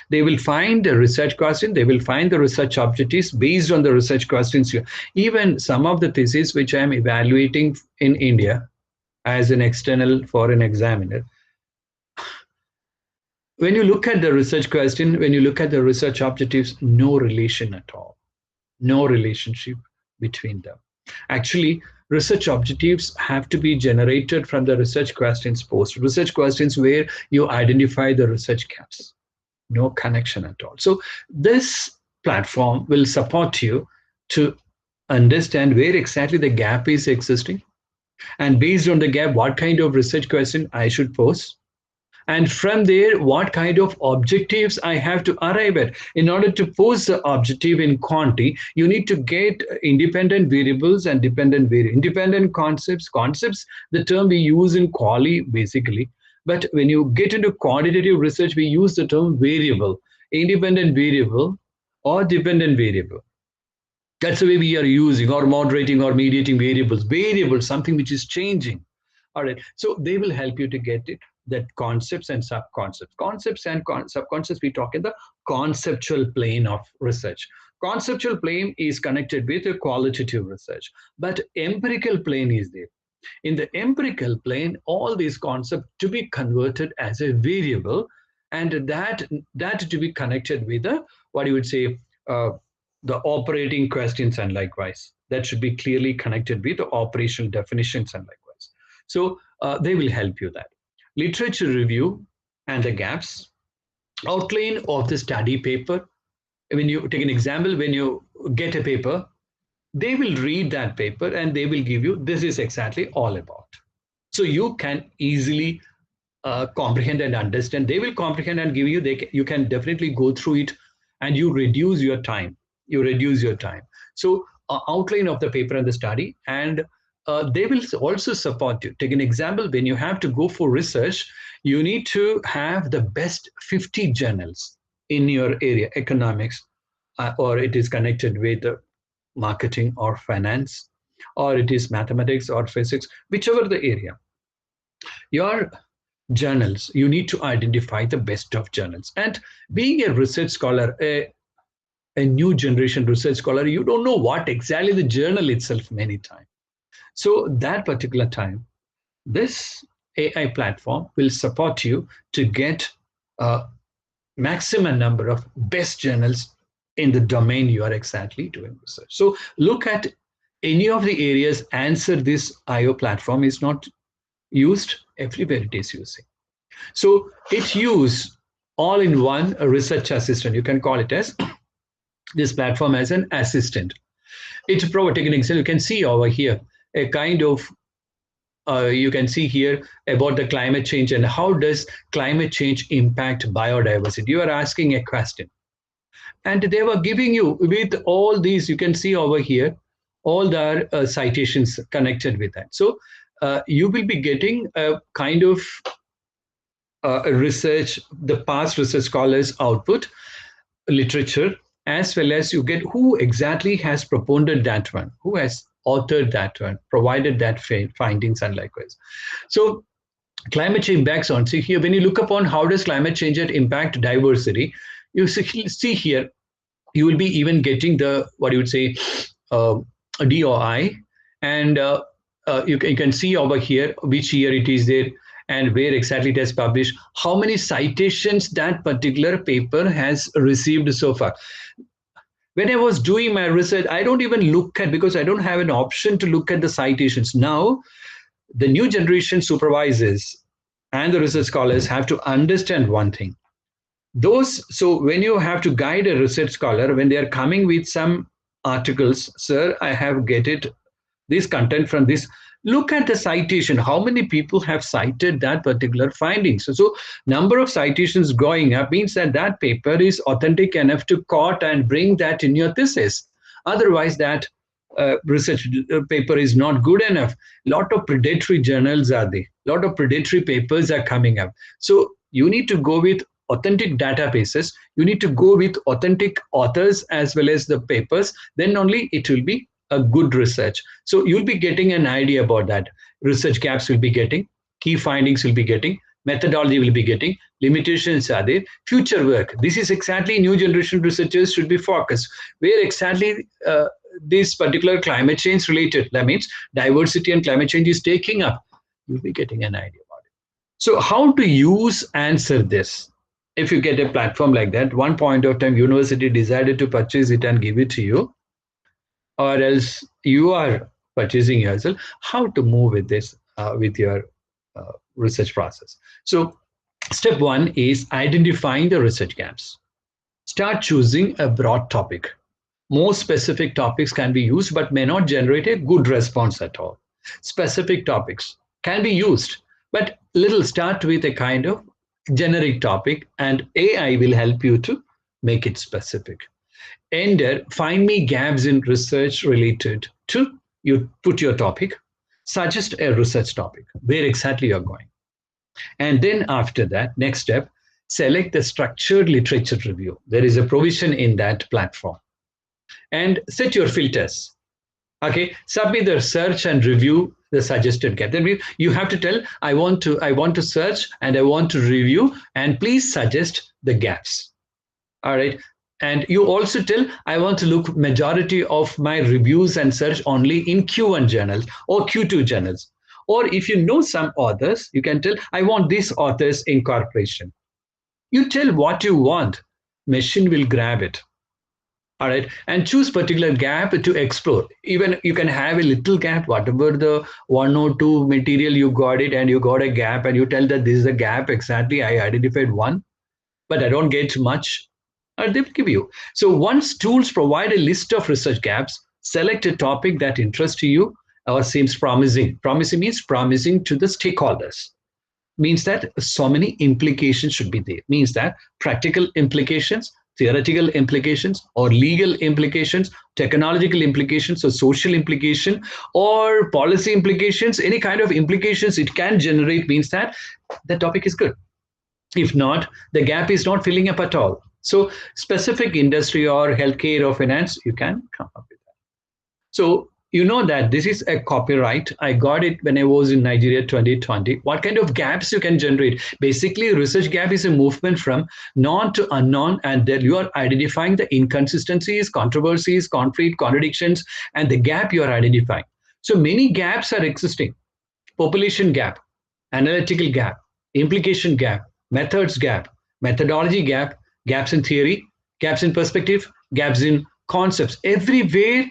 They will find the research question, they will find the research objectives based on the research questions. Even some of the theses which I'm evaluating in India as an external foreign examiner, when you look at the research question, when you look at the research objectives, no relation at all. No relationship between them. Actually, research objectives have to be generated from the research questions post. Research questions where you identify the research gaps. No connection at all. So this platform will support you to understand where exactly the gap is existing. And based on the gap, what kind of research question I should pose. And from there, what kind of objectives I have to arrive at. In order to pose the objective in quantity, you need to get independent variables and independent concepts. Concepts, the term we use in quali, basically. But when you get into quantitative research, we use the term variable, independent variable or dependent variable. That's the way we are using or moderating or mediating variables. Variable, something which is changing. All right. So they will help you to get it, that concepts and sub-concepts. Concepts and sub-concepts, we talk in the conceptual plane of research. Conceptual plane is connected with a qualitative research, but empirical plane is there. In the empirical plane, all these concepts to be converted as a variable, and that to be connected with the, what you would say, the operating questions, and likewise. That should be clearly connected with the operational definitions and likewise. So they will help you that. Literature review and the gaps. Outline of the study paper. When you take an example, when you get a paper, they will read that paper and they will give you, this is exactly all about. So you can easily comprehend and understand. They will comprehend and give you, you can definitely go through it, and you reduce your time. So outline of the paper and the study, and they will also support you. Take an example, when you have to go for research, you need to have the best 50 journals in your area, economics, or it is connected with marketing or finance, or it is mathematics or physics, whichever the area. Your journals, you need to identify the best of journals. And being a research scholar, a new generation research scholar, you don't know what exactly the journal itself many times. So that particular time, this AI platform will support you to get a maximum number of best journals in the domain you are exactly doing research. So look at any of the areas, answer this IO platform is not used, everywhere it is using. So it use all-in-one research assistant. You can call it as this platform as an assistant. It's take an example. You can see over here a kind of you can see here about the climate change and how does climate change impact biodiversity. You are asking a question, and they were giving you with all these. You can see over here all the citations connected with that. So you will be getting a kind of research, the past research scholars output, literature, as well as you get who exactly has proponed that one, who has authored that one, provided that findings, and likewise. So climate change impacts on, see here, when you look upon how does climate change impact diversity, you see here, you will be even getting the, what you would say, DOI, and you can see over here which year it is there, and where exactly it has published, how many citations that particular paper has received so far. When I was doing my research, I don't even look at, because I don't have an option to look at the citations. Now, the new generation supervisors and the research scholars have to understand one thing. So when you have to guide a research scholar, when they are coming with some articles, sir, I have get it, this content from this, look at the citation. How many people have cited that particular findings? So number of citations going up means that that paper is authentic enough to quote and bring that in your thesis. Otherwise, that research paper is not good enough. Lot of predatory journals are there. Lot of predatory papers are coming up. So you need to go with authentic databases. You need to go with authentic authors as well as the papers. Then only it will be a good research. So you'll be getting an idea about that. Research gaps will be getting, key findings will be getting, methodology will be getting, limitations are there, future work. This is exactly new generation researchers should be focused. Where exactly this particular climate change related, that means diversity and climate change is taking up, you'll be getting an idea about it. So how to use answer this? If you get a platform like that, one point of time university decided to purchase it and give it to you, or else you are purchasing yourself, how to move with this, with your research process. So step one is identifying the research gaps. Start choosing a broad topic. More specific topics can be used, but may not generate a good response at all. Specific topics can be used, but start with a kind of generic topic, and AI will help you to make it specific. Enter, find me gaps in research related to, you put your topic, suggest a research topic, where exactly you're going. And then after that, next step, select the structured literature review. There is a provision in that platform. And set your filters. Okay, submit the search and review the suggested gap. Then you have to tell, I want to search and I want to review, and please suggest the gaps. All right. And you also tell, I want to look majority of my reviews and search only in Q1 journals or Q2 journals. Or if you know some authors, you can tell, I want these authors incorporation. You tell what you want, machine will grab it. All right, and choose particular gap to explore. Even you can have a little gap, whatever the one or two material you got it, and you got a gap, and you tell that this is a gap exactly. I identified one, but I don't get much. Or they will give you. So once tools provide a list of research gaps, select a topic that interests you or seems promising. Promising means promising to the stakeholders. Means that so many implications should be there. Means that practical implications, theoretical implications, or legal implications, technological implications, or social implication, or policy implications, any kind of implications it can generate, means that the topic is good. If not, the gap is not filling up at all. So specific industry or healthcare or finance, you can come up with that. So you know that this is a copyright. I got it when I was in Nigeria 2020. What kind of gaps you can generate? Basically, research gap is a movement from known to unknown, and then you are identifying the inconsistencies, controversies, conflict, contradictions, and the gap you are identifying. So many gaps are existing. Population gap, analytical gap, implication gap, methods gap, methodology gap, gaps in theory, gaps in perspective, gaps in concepts. Everywhere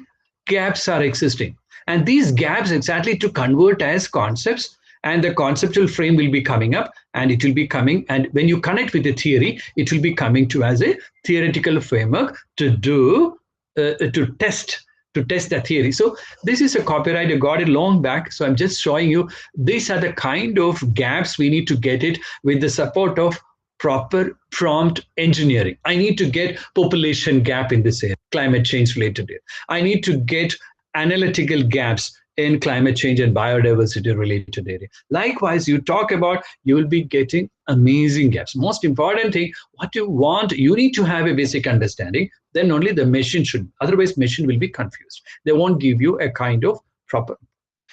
gaps are existing. And these gaps exactly to convert as concepts, and the conceptual frame will be coming up, and it will be coming, and when you connect with the theory, it will be coming to as a theoretical framework to do, to test the theory. So this is a copyright. I got it long back. So I'm just showing you, these are the kind of gaps we need to get it with the support of proper prompt engineering. I need to get population gap in this area, climate change related area. I need to get analytical gaps in climate change and biodiversity related area. Likewise, you talk about, you will be getting amazing gaps. Most important thing, what you want, you need to have a basic understanding. Then only the machine should, otherwise machine will be confused. They won't give you a kind of proper.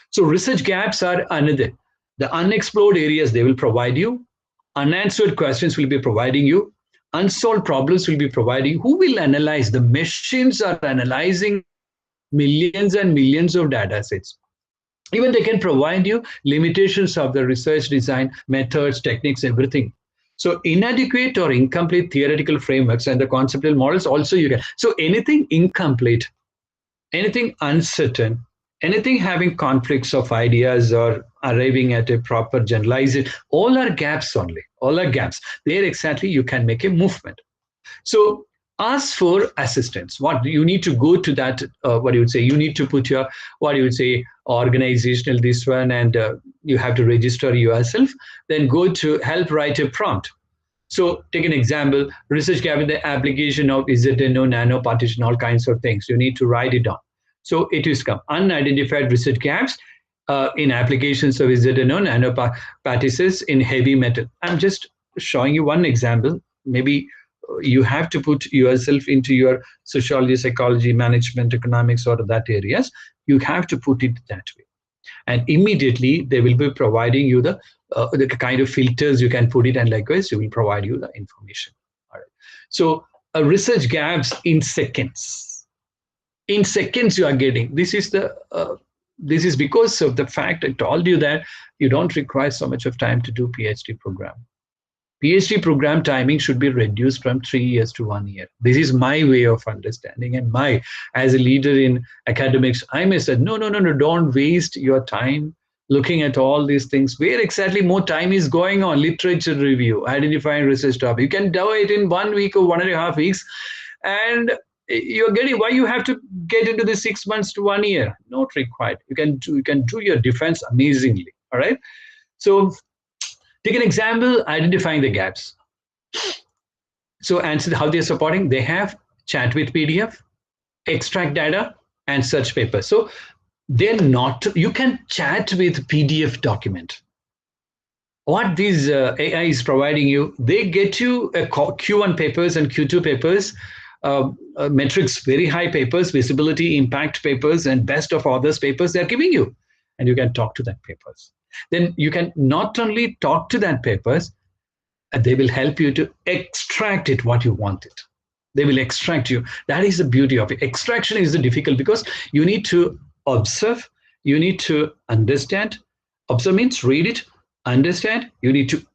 So research gaps are another. The unexplored areas they will provide you. Unanswered questions will be providing you. Unsolved problems will be providing. Who will analyze? The machines are analyzing millions and millions of data sets. Even they can provide you limitations of the research design, methods, techniques, everything. So inadequate or incomplete theoretical frameworks and the conceptual models also you can. So anything incomplete, anything uncertain, anything having conflicts of ideas or arriving at a proper generalization, all are gaps only. All are gaps. There exactly you can make a movement. So ask for assistance. What you need to go to that, what you would say, you need to put your, what you would say, organizational this one, and you have to register yourself. Then go to help write a prompt. So take an example, research gap in the application of ZNO, nano partition, all kinds of things. You need to write it down. So it is come unidentified research gaps in applications of ZNO, nano partitions in heavy metal. I'm just showing you one example. Maybe you have to put yourself into your sociology, psychology, management, economics, or that areas. You have to put it that way. And immediately they will be providing you the kind of filters you can put it, and likewise you will provide you the information. All right. So research gaps in seconds. In seconds you are getting. This is because of the fact I told you that you don't require so much of time to do PhD program. PhD program timing should be reduced from 3 years to 1 year. This is my way of understanding, and my, as a leader in academics, I may say, no, don't waste your time looking at all these things. Where exactly more time is going on? Literature review, identifying research topic. You can do it in 1 week or 1.5 weeks, and you're getting, why you have to get into the 6 months to 1 year? Not required. You can do your defense amazingly. All right. So take an example, identifying the gaps. So answer how they're supporting. They have chat with PDF, extract data, and search papers. So they're not, you can chat with PDF document. what these AI is providing you, they get you a Q1 papers and Q2 papers, metrics, very high papers, visibility, impact papers, and best of others papers they're giving you. And you can talk to that papers. Then you can not only talk to that papers, they will help you to extract it what you want it. They will extract you. That is the beauty of it. Extraction is the difficult because you need to observe, you need to understand. Observe means read it, understand, you need to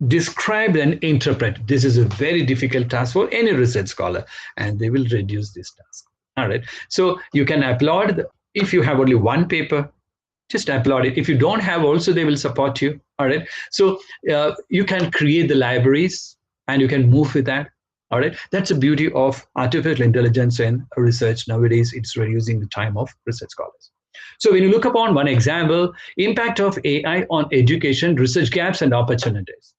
describe and interpret. This is a very difficult task for any research scholar, and they will reduce this task. All right. So you can upload, if you have only one paper, just upload it. If you don't have also, they will support you. All right. So you can create the libraries and you can move with that. All right. That's the beauty of artificial intelligence and research nowadays. It's reducing the time of research scholars. So when you look upon one example, impact of AI on education, research gaps and opportunities.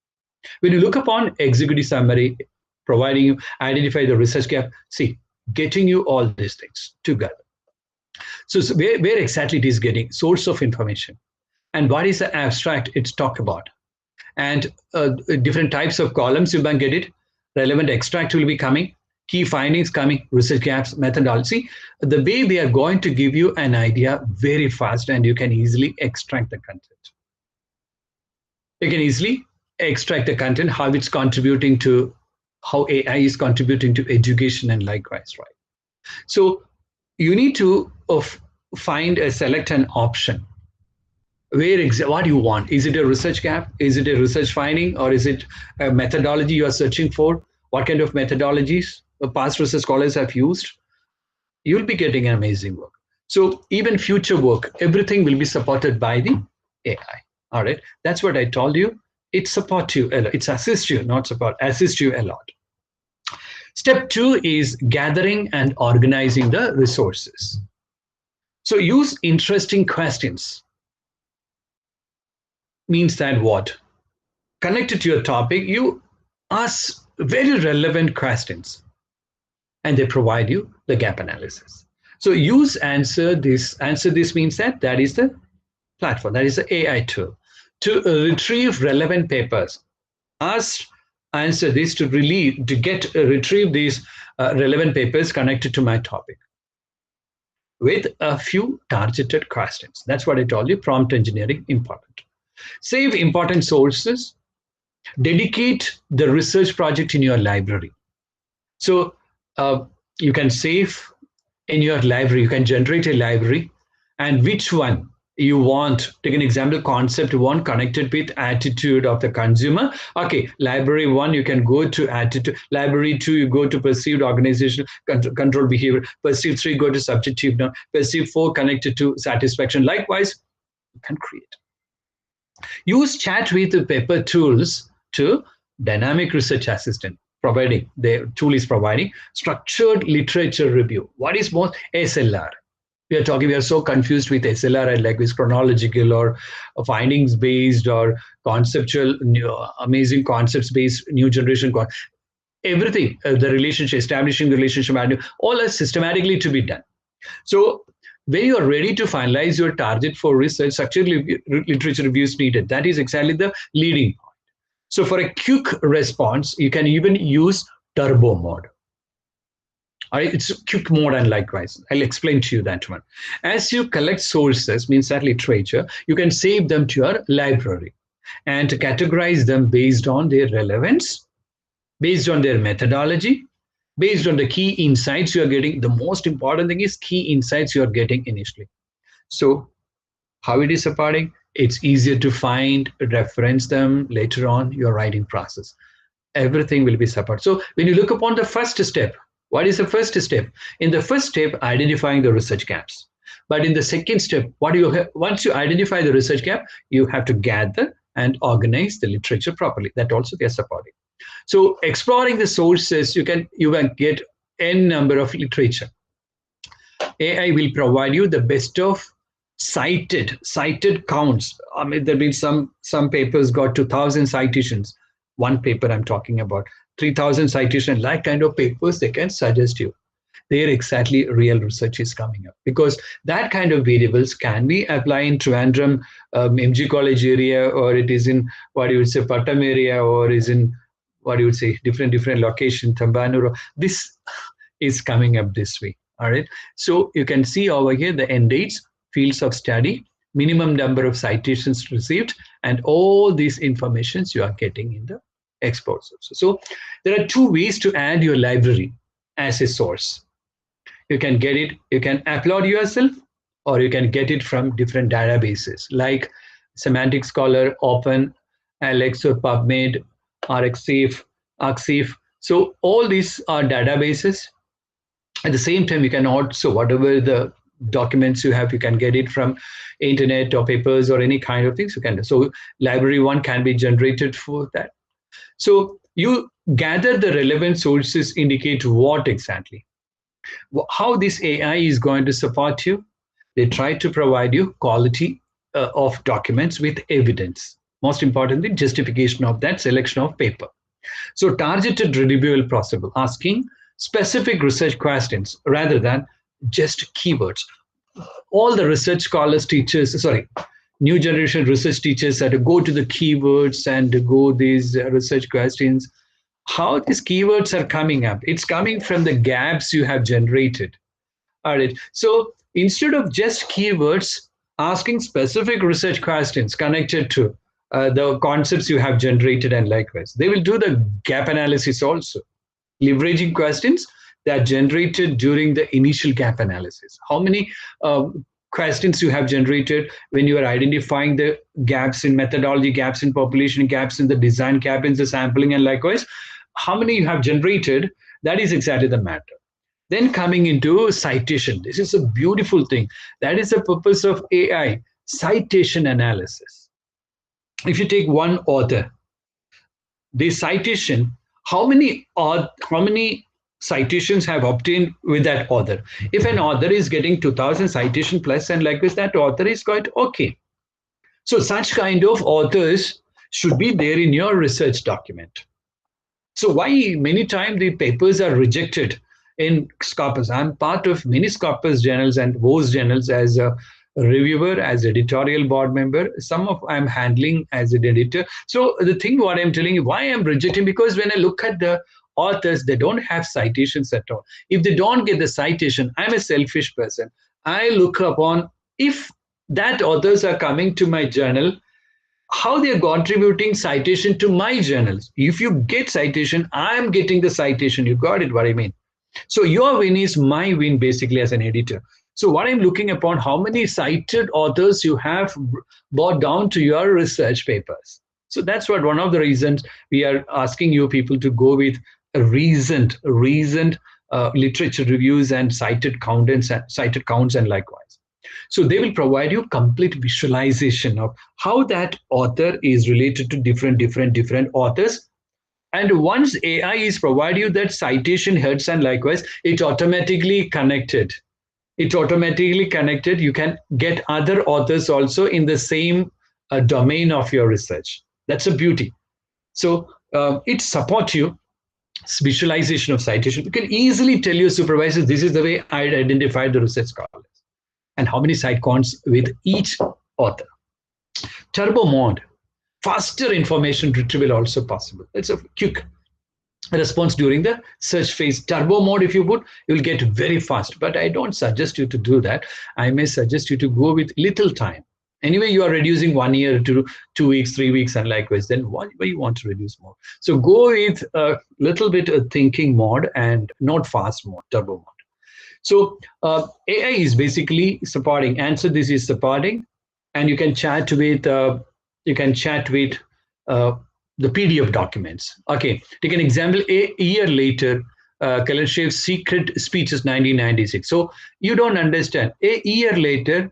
When you look upon executive summary, providing you identify the research gap, see, getting you all these things together. So where exactly it is getting source of information and what is the abstract it's talk about, and different types of columns you can get it, relevant extract will be coming, key findings coming, research gaps, methodology. The way they are going to give you an idea very fast and you can easily extract the content. You can easily extract the content, how it's contributing to, how AI is contributing to education and likewise, right? So you need to find select an option where what you want. Is it a research gap? Is it a research finding? Or is it a methodology you are searching for? What kind of methodologies past research scholars have used? You'll be getting an amazing work. So even future work, everything will be supported by the AI. All right. That's what I told you. It supports you a lot. It's assist you, not support, assist you a lot. Step 2 is gathering and organizing the resources. So use interesting questions. Means that what? Connected to your topic, you ask very relevant questions and they provide you the gap analysis. So use answer this. Answer this means that is the platform, that is the AI tool to retrieve relevant papers. Answer this to retrieve these relevant papers connected to my topic with a few targeted questions. That's what I told you, prompt engineering, important. Save important sources, dedicate the research project in your library. So you can save in your library, you can generate a library and which one you want. Take an example, concept 1 connected with attitude of the consumer. Okay, library 1, you can go to attitude. Library 2, you go to perceived organizational control behavior. Perceived 3, go to subjective. Perceived 4, connected to satisfaction. Likewise, you can create. Use chat with the paper tools to dynamic research assistant. Providing, the tool is providing structured literature review. What is most SLR? We are so confused with SLR and like this chronological or findings based or conceptual, amazing concepts based, new generation, everything, the relationship, establishing the relationship, all is systematically to be done. So when you are ready to finalize your target for research, structured literature reviews needed. That is exactly the leading point. So for a quick response, you can even use turbo mode. All right, it's quick mode and likewise. I'll explain to you that one. As you collect sources, means that literature, you can save them to your library and categorize them based on their relevance, based on their methodology, based on the key insights you are getting. The most important thing is key insights you are getting initially. So how it is supporting? It's easier to find, reference them later on your writing process. Everything will be supported. So when you look upon the first step, what is the first step? In the first step, identifying the research gaps. But in the second step, once you identify the research gap, you have to gather and organize the literature properly. That also they are supporting. So exploring the sources, you can get n number of literature. AI will provide you the best of cited counts. I mean, there have been some papers got 2,000 citations. One paper I'm talking about, 3,000 citations, like kind of papers they can suggest you. there exactly real research is coming up, because that kind of variables can be applied in Trivandrum, MG College area, or it is in what you would say Pattam area, or is in what you would say different location, Tambanur. This is coming up this way. All right. So you can see over here the end dates, fields of study, minimum number of citations received, and all these informations you are getting in the exports. So there are two ways to add your library as a source. You can get it, you can upload yourself, or you can get it from different databases like Semantic Scholar, Open, Alex, or PubMed, RxSafe, ArcSafe. So all these are databases. At the same time, you can also, whatever the documents you have, you can get it from internet or papers or any kind of things you can do. So library one can be generated for that. So you gather the relevant sources indicate what exactly? How this AI is going to support you? They try to provide you quality of documents with evidence. Most importantly, justification of that selection of paper. So targeted retrieval possible, asking specific research questions rather than just keywords. All the research scholars, teachers, new generation research teachers had to go to the keywords and to go these research questions. How these keywords are coming up? It's coming from the gaps you have generated. All right. So instead of just keywords, asking specific research questions connected to the concepts you have generated, and likewise, they will do the gap analysis also. Leveraging questions that are generated during the initial gap analysis. How many questions you have generated when you are identifying the gaps in methodology, gaps in population, gaps in the design, gaps in the sampling, and likewise, how many you have generated, that is exactly the matter. Then coming into citation. This is a beautiful thing. That is the purpose of AI, citation analysis. If you take one author, the citation, how many citations have obtained with that author? If an author is getting 2000 citation plus and like this, that author is quite okay. So such kind of authors should be there in your research document. So why many times the papers are rejected in Scopus? I'm part of many Scopus journals and WOS journals as a reviewer, as editorial board member. Some of I'm handling as an editor. So the thing what I'm telling you, why I'm rejecting, because when I look at the authors, they don't have citations at all. If they don't get the citation, I'm a selfish person. I look upon if that authors are coming to my journal, how they are contributing citation to my journals. If you get citation, I'm getting the citation. You got it, what I mean? So your win is my win, basically, as an editor. So what I'm looking upon, how many cited authors you have brought down to your research papers. So that's what one of the reasons we are asking you people to go with reasoned literature reviews and cited counts and likewise. So they will provide you complete visualization of how that author is related to different authors. And once AI is provide you that citation heads and likewise, it automatically connected. You can get other authors also in the same domain of your research. That's a beauty. So it supports you visualization of citation. You can easily tell your supervisor, this is the way I identified the research scholars and how many cite counts with each author. Turbo mode, faster information retrieval also possible. It's a quick response during the search phase. Turbo mode, if you put, you will get very fast. But I don't suggest you to do that. I may suggest you to go with little time. Anyway, you are reducing 1 year to 2 weeks, 3 weeks, and likewise. Then why you want to reduce more? So go with a little bit of thinking mode and not fast mode, turbo mode. So AI is basically supporting. Answer this is supporting, and you can chat with the PDF documents. Okay, take an example. A year later, Kalashev's secret speech is 1996. So you don't understand. A year later,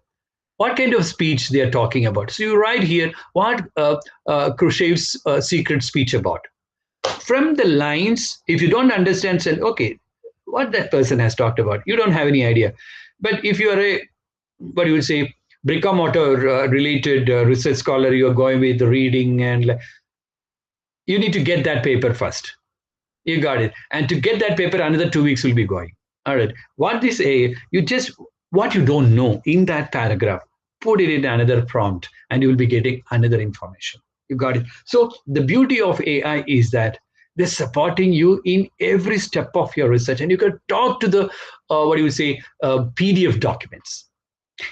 what kind of speech they are talking about? So you write here what Khrushchev's secret speech about. From the lines, if you don't understand, say, okay, what that person has talked about, you don't have any idea. But if you are a, what you would say, brick-and-mortar related research scholar, you are going with reading, and you need to get that paper first. You got it. And to get that paper, another 2 weeks will be going. All right. What this A, you just, what you don't know in that paragraph, put it in another prompt and you will be getting another information. You got it. So the beauty of AI is that they're supporting you in every step of your research, and you can talk to the what do you say PDF documents.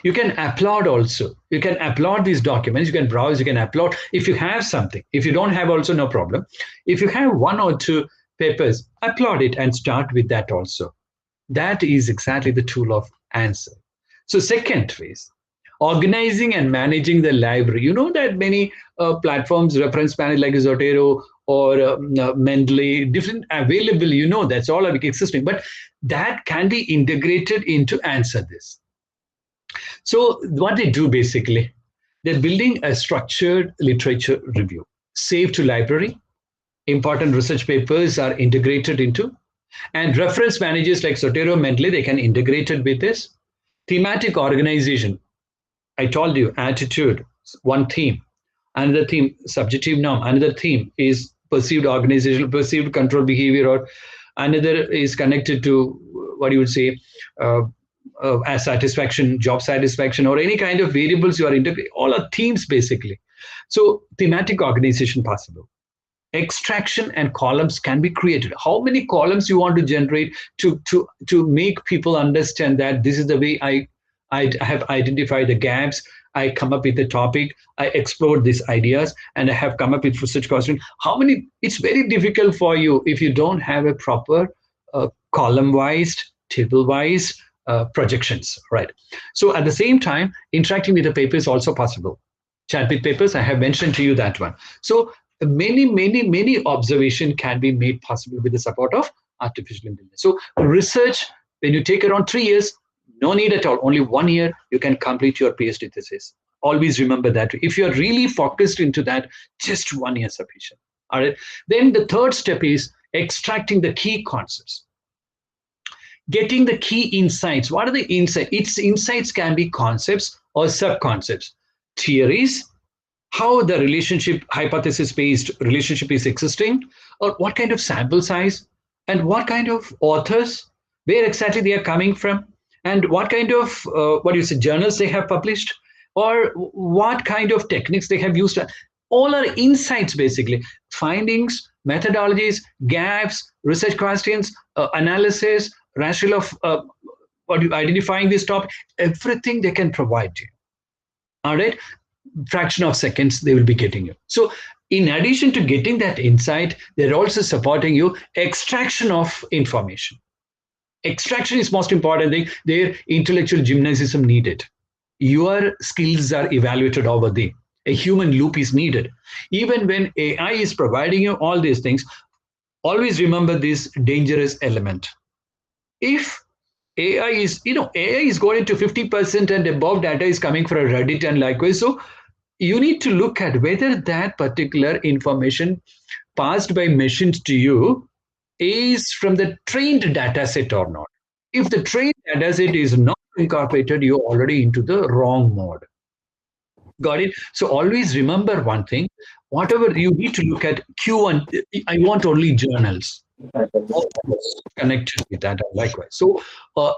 You can upload also. You can upload these documents. You can browse. You can upload if you have something. If you don't have, also no problem. If you have one or two papers, upload it and start with that also. That is exactly the tool of answer. So second phase, organizing and managing the library. You know that many platforms, reference manage like Zotero or Mendeley, different available, you know, that's all existing, but that can be integrated into answer this. So what they do basically, they're building a structured literature review, save to library, important research papers are integrated into, and reference managers like Zotero, Mendeley, they can integrate it with this. Thematic organization, I told you, attitude, one theme. Another theme, subjective norm. Another theme is perceived organizational, perceived control behavior, or another is connected to what you would say, as satisfaction, job satisfaction, or any kind of variables you are integrating. All are themes basically. So thematic organization possible. Extraction and columns can be created. How many columns you want to generate to make people understand that this is the way I have identified the gaps. I come up with a topic, I explored these ideas, and I have come up with research question. How many? It's very difficult for you if you don't have a proper column-wise, table-wise projections, right? So at the same time, interacting with the paper is also possible. Chat with papers, I have mentioned to you that one. So many observation can be made possible with the support of artificial intelligence. So research, when you take around 3 years, no need at all. Only 1 year, you can complete your PhD thesis. Always remember that. If you're really focused into that, just 1 year sufficient. All right. Then the third step is extracting the key concepts. Getting the key insights. What are the insights? Its insights can be concepts or sub-concepts. Theories, how the relationship, hypothesis-based relationship is existing, or what kind of sample size, and what kind of authors, where exactly they are coming from, and what kind of journals they have published, or what kind of techniques they have used. All are insights basically, findings, methodologies, gaps, research questions, analysis, rationale of identifying this topic, everything they can provide you. All right, fraction of seconds they will be getting you. So in addition to getting that insight, they're also supporting you extraction of information. Extraction is most important thing. Their intellectual gymnasium needed. Your skills are evaluated over there. A human loop is needed. Even when AI is providing you all these things, always remember this dangerous element. If AI is, AI is going to 50% and above data is coming from Reddit and likewise. So you need to look at whether that particular information passed by machines to you is from the trained data set or not. If the trained data set is not incorporated, you're already into the wrong mode. Got it? So always remember one thing, whatever you need to look at Q1, I want only journals. Connected with that likewise. So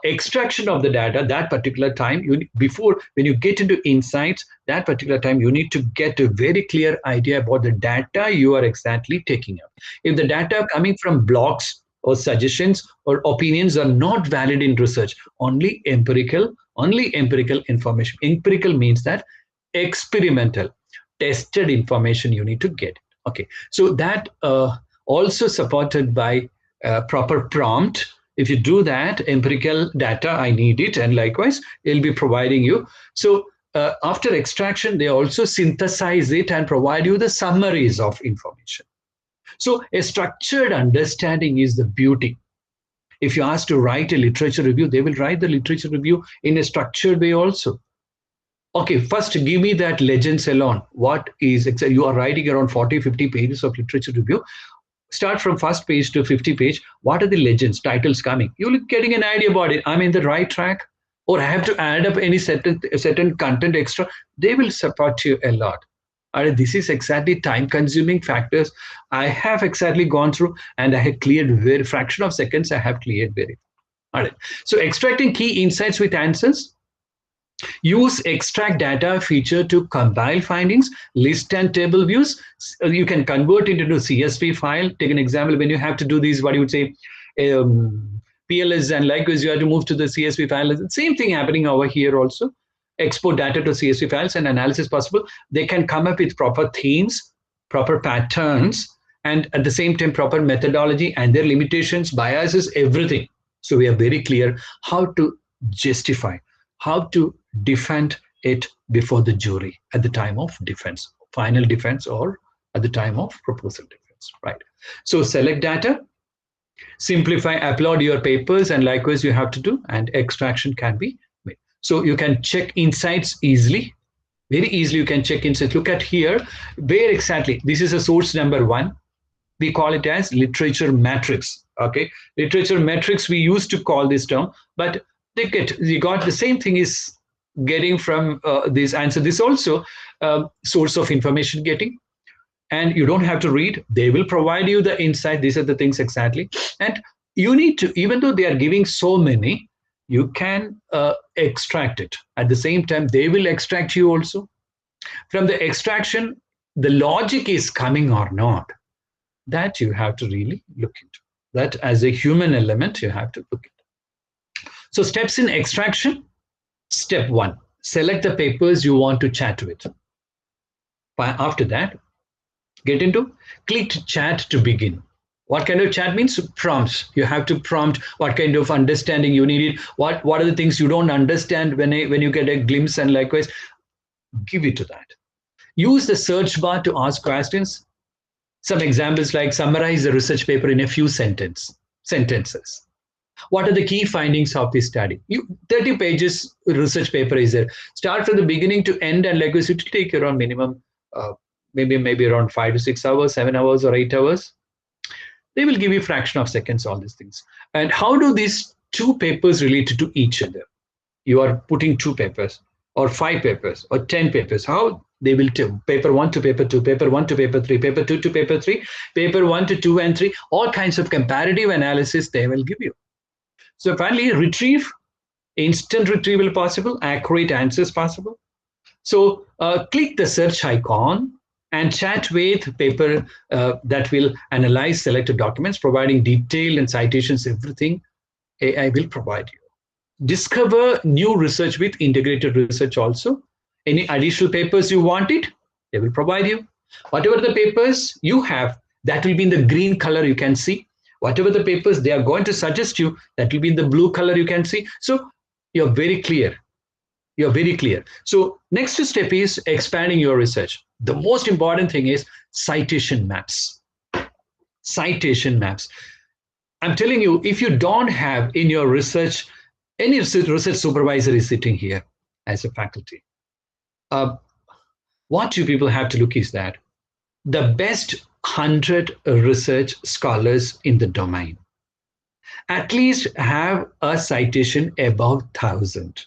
extraction of the data that particular time, when you get into insights, that particular time you need to get a very clear idea about the data you are exactly taking up. If the data coming from blogs or suggestions or opinions are not valid in research, only empirical information. Empirical means that experimental, tested information you need to get. Okay, so that also supported by proper prompt. If you do that, empirical data, I need it, and likewise, it'll be providing you. So after extraction, they also synthesize it and provide you the summaries of information. So a structured understanding is the beauty. If you ask to write a literature review, they will write the literature review in a structured way also. Okay, first give me that legends alone. What is, you are writing around 40, 50 pages of literature review. Start from first page to 50 page. What are the legends, titles coming? You're getting an idea about it. I'm in the right track, or I have to add up any certain content extra. They will support you a lot. This is exactly time-consuming factors. I have exactly gone through, and I have cleared very fraction of seconds. I have cleared very. All right. So extracting key insights with answers. Use extract data feature to compile findings, list and table views. You can convert it into CSV file. Take an example when you have to do these, what you would say, PLS, and likewise you have to move to the CSV file. Same thing happening over here also. Export data to CSV files and analysis possible. They can come up with proper themes, proper patterns, and at the same time proper methodology and their limitations, biases, everything. So we are very clear how to justify, how to defend it before the jury at the time of defense, final defense, or at the time of proposal defense, right? So select data, simplify, upload your papers, and likewise you have to do, and extraction can be made. So you can check insights easily, very easily you can check insights. Look at here, where exactly, this is a source number 1. We call it as literature matrix, okay? Literature matrix, we used to call this term, but you got the same thing is getting from this answer. This also source of information getting, and you don't have to read. They will provide you the insight. These are the things exactly. And you need to, even though they are giving so many, you can extract it. At the same time, they will extract you also. From the extraction, the logic is coming or not, that you have to really look into. That as a human element, you have to look into. So steps in extraction. Step 1, select the papers you want to chat with. After that, get into click chat to begin. What kind of chat means? Prompts. You have to prompt what kind of understanding you needed. What are the things you don't understand when you get a glimpse, and likewise, give it to that. Use the search bar to ask questions. Some examples like summarize the research paper in a few sentences. What are the key findings of this study? 30 pages research paper is there. Start from the beginning to end, and likewise it will take around minimum, maybe around 5 to 6 hours, 7 hours or 8 hours. They will give you fraction of seconds, all these things. And how do these 2 papers relate to each other? You are putting 2 papers or 5 papers or 10 papers. How they will tell paper 1 to paper 2, paper 1 to paper 3, paper 2 to paper 3, paper 1 to 2 and 3, all kinds of comparative analysis they will give you. So finally, retrieve, instant retrieval possible, accurate answers possible. So click the search icon and chat with paper that will analyze selected documents, providing detail and citations, everything AI will provide you. Discover new research with integrated research also. Any additional papers you wanted, they will provide you. Whatever the papers you have, that will be in the green color you can see. Whatever the papers they are going to suggest you, that will be in the blue color you can see. So you're very clear. You're very clear. So next step is expanding your research. The most important thing is citation maps. Citation maps. I'm telling you, if you don't have in your research, any research supervisor is sitting here as a faculty. What you people have to look is that the best 100 research scholars in the domain at least have a citation above 1,000.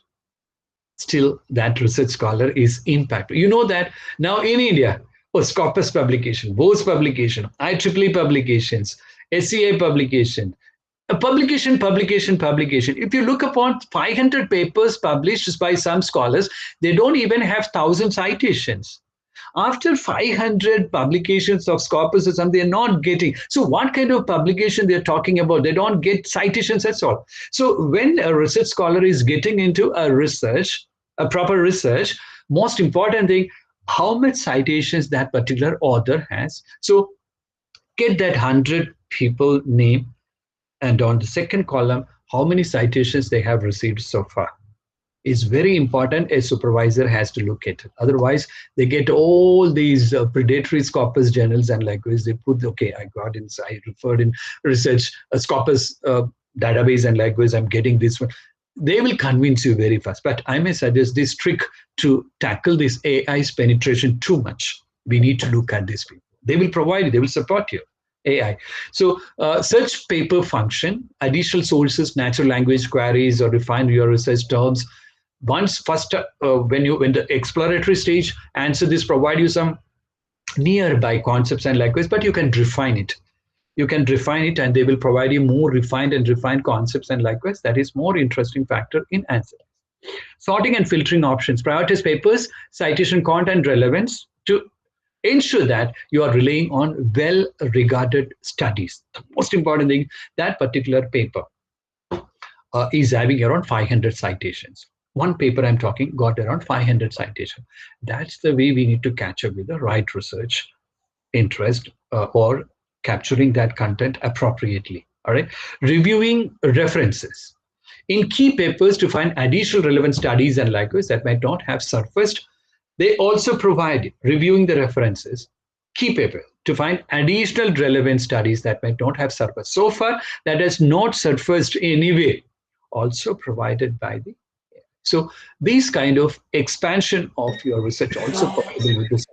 Still, that research scholar is impacted. You know that now in India, Scopus publication, Bose publication, IEEE publications, SCI publication, publication. If you look upon 500 papers published by some scholars, they don't even have 1,000 citations. After 500 publications of Scopus or something, they're not getting. So what kind of publication they're talking about? They don't get citations, that's all. So when a research scholar is getting into a research, a proper research, most important thing, how much citations that particular author has. So get that 100 people name, and on the second column, how many citations they have received so far. Is very important. A supervisor has to look at it. Otherwise, they get all these predatory Scopus journals, and likewise they put, okay, I got in, I referred in research Scopus database, and likewise I'm getting this one. They will convince you very fast. But I may suggest this trick to tackle this AI's penetration too much. We need to look at these people. They will provide you, they will support you. AI. So search paper function, additional sources, natural language queries, or refine your research terms. Once first, when the exploratory stage, answer this, provide you some nearby concepts and likewise, but you can refine it. you can refine it, and they will provide you more refined concepts, and likewise that is more interesting factor in answer. Sorting and filtering options, prioritize papers, citation content relevance to ensure that you are relying on well regarded studies. The most important thing, that particular paper is having around 500 citations. One paper I'm talking got around 500 citations. That's the way we need to catch up with the right research interest, or capturing that content appropriately. All right. Reviewing references in key papers to find additional relevant studies and likewise that might not have surfaced. They also provide reviewing the references, key paper, to find additional relevant studies that might not have surfaced. So far, that has not surfaced anyway, also provided by the. So these kind of expansion of your research also possible with this.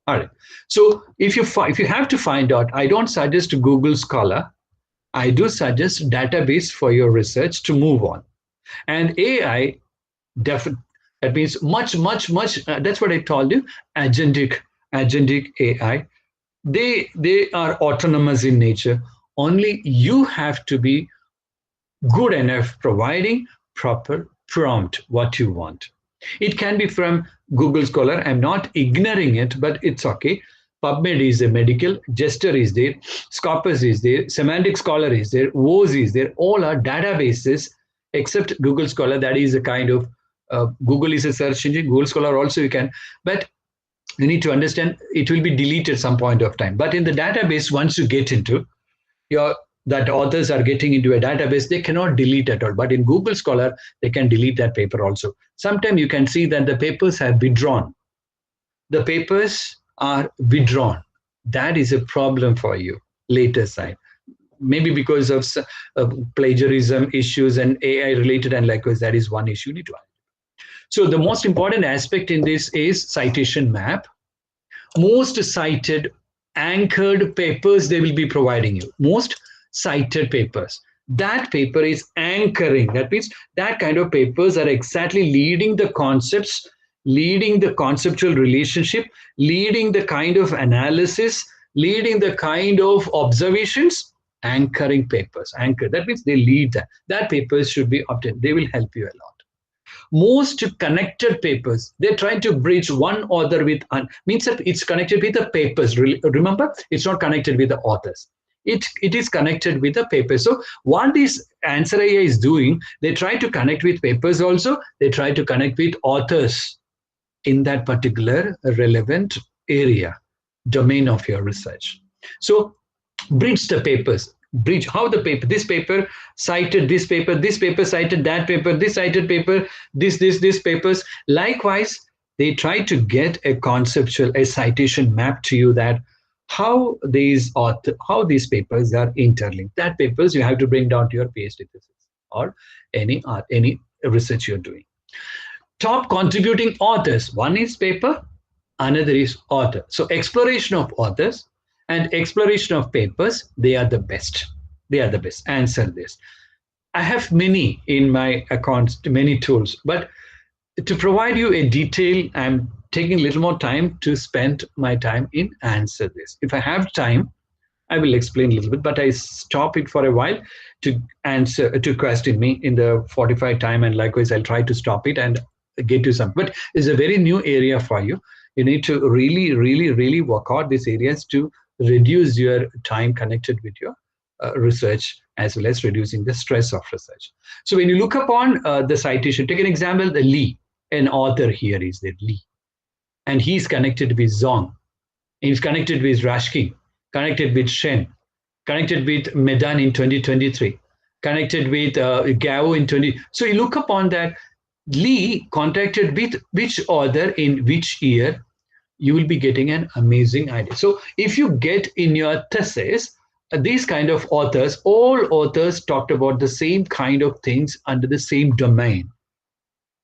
All right. So if you have to find out, I don't suggest Google Scholar. I do suggest database for your research to move on. And AI, that means much. That's what I told you. Agentic AI. They are autonomous in nature. Only you have to be good enough providing proper prompt what you want. It can be from Google Scholar. I'm not ignoring it, but it's okay. PubMed is there, medical, Jester is there, Scopus is there, Semantic Scholar is there, WOS is there. All are databases except Google Scholar. That is a kind of, Google is a search engine. Google Scholar also you can, but you need to understand it will be deleted some point of time. But in the database, once you get into that authors are getting into a database, they cannot delete at all. But in Google Scholar, they can delete that paper also. Sometimes you can see that the papers have withdrawn. The papers are withdrawn. That is a problem for you later side. Maybe because of plagiarism issues and AI related, and likewise, that is one issue you need to have. So the most important aspect in this is citation map. Most cited anchored papers they will be providing you. Most cited papers. That paper is anchoring. That means that kind of papers are exactly leading the concepts, leading the conceptual relationship, leading the kind of analysis, leading the kind of observations, anchoring papers. Anchor. That means they lead that. That papers should be obtained. They will help you a lot. Most connected papers, they're trying to bridge one author with, means that it's connected with the papers. Remember, it's not connected with the authors. It is connected with the paper. So what this Answer AI is doing, they try to connect with papers also. They try to connect with authors in that particular relevant area, domain of your research. So bridge the papers. Bridge how the paper, this paper cited this paper cited that paper, this cited paper, this papers. Likewise, they try to get a conceptual, a citation map to you that how these papers are interlinked. That papers you have to bring down to your PhD thesis or any research you're doing. Top contributing authors. One is paper, another is author. So exploration of authors and exploration of papers, they are the best. They are the best. Answer this. I have many in my accounts, many tools, but to provide you a detail, I'm taking a little more time to spend my time in answer this. If I have time, I will explain a little bit, but I stop it for a while to question me in the 45 time, and likewise I'll try to stop it and get to some. But it's a very new area for you. You need to really work out these areas to reduce your time connected with your research, as well as reducing the stress of research. So when you look upon the citation, take an example, the Lee, an author here is there, Lee. And he's connected with Zong. He's connected with Rashki, connected with Shen, connected with Medan in 2023, connected with Gao in 20. So you look upon that, Lee contacted with which author in which year, you will be getting an amazing idea. So if you get in your thesis, these kind of authors, all authors talked about the same kind of things under the same domain.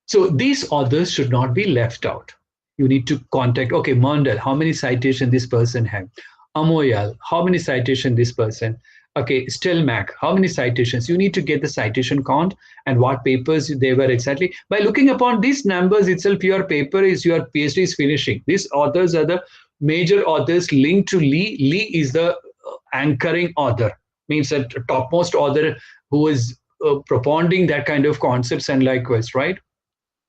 So these authors should not be left out. You need to contact, okay, Mondal, how many citations this person had? Amoyal, how many citations this person? Okay, Stelmach, how many citations? You need to get the citation count and what papers they were exactly. By looking upon these numbers itself, your paper is, your PhD is finishing. These authors are the major authors linked to Lee. Lee is the anchoring author, means that topmost author who is propounding that kind of concepts and likewise, right?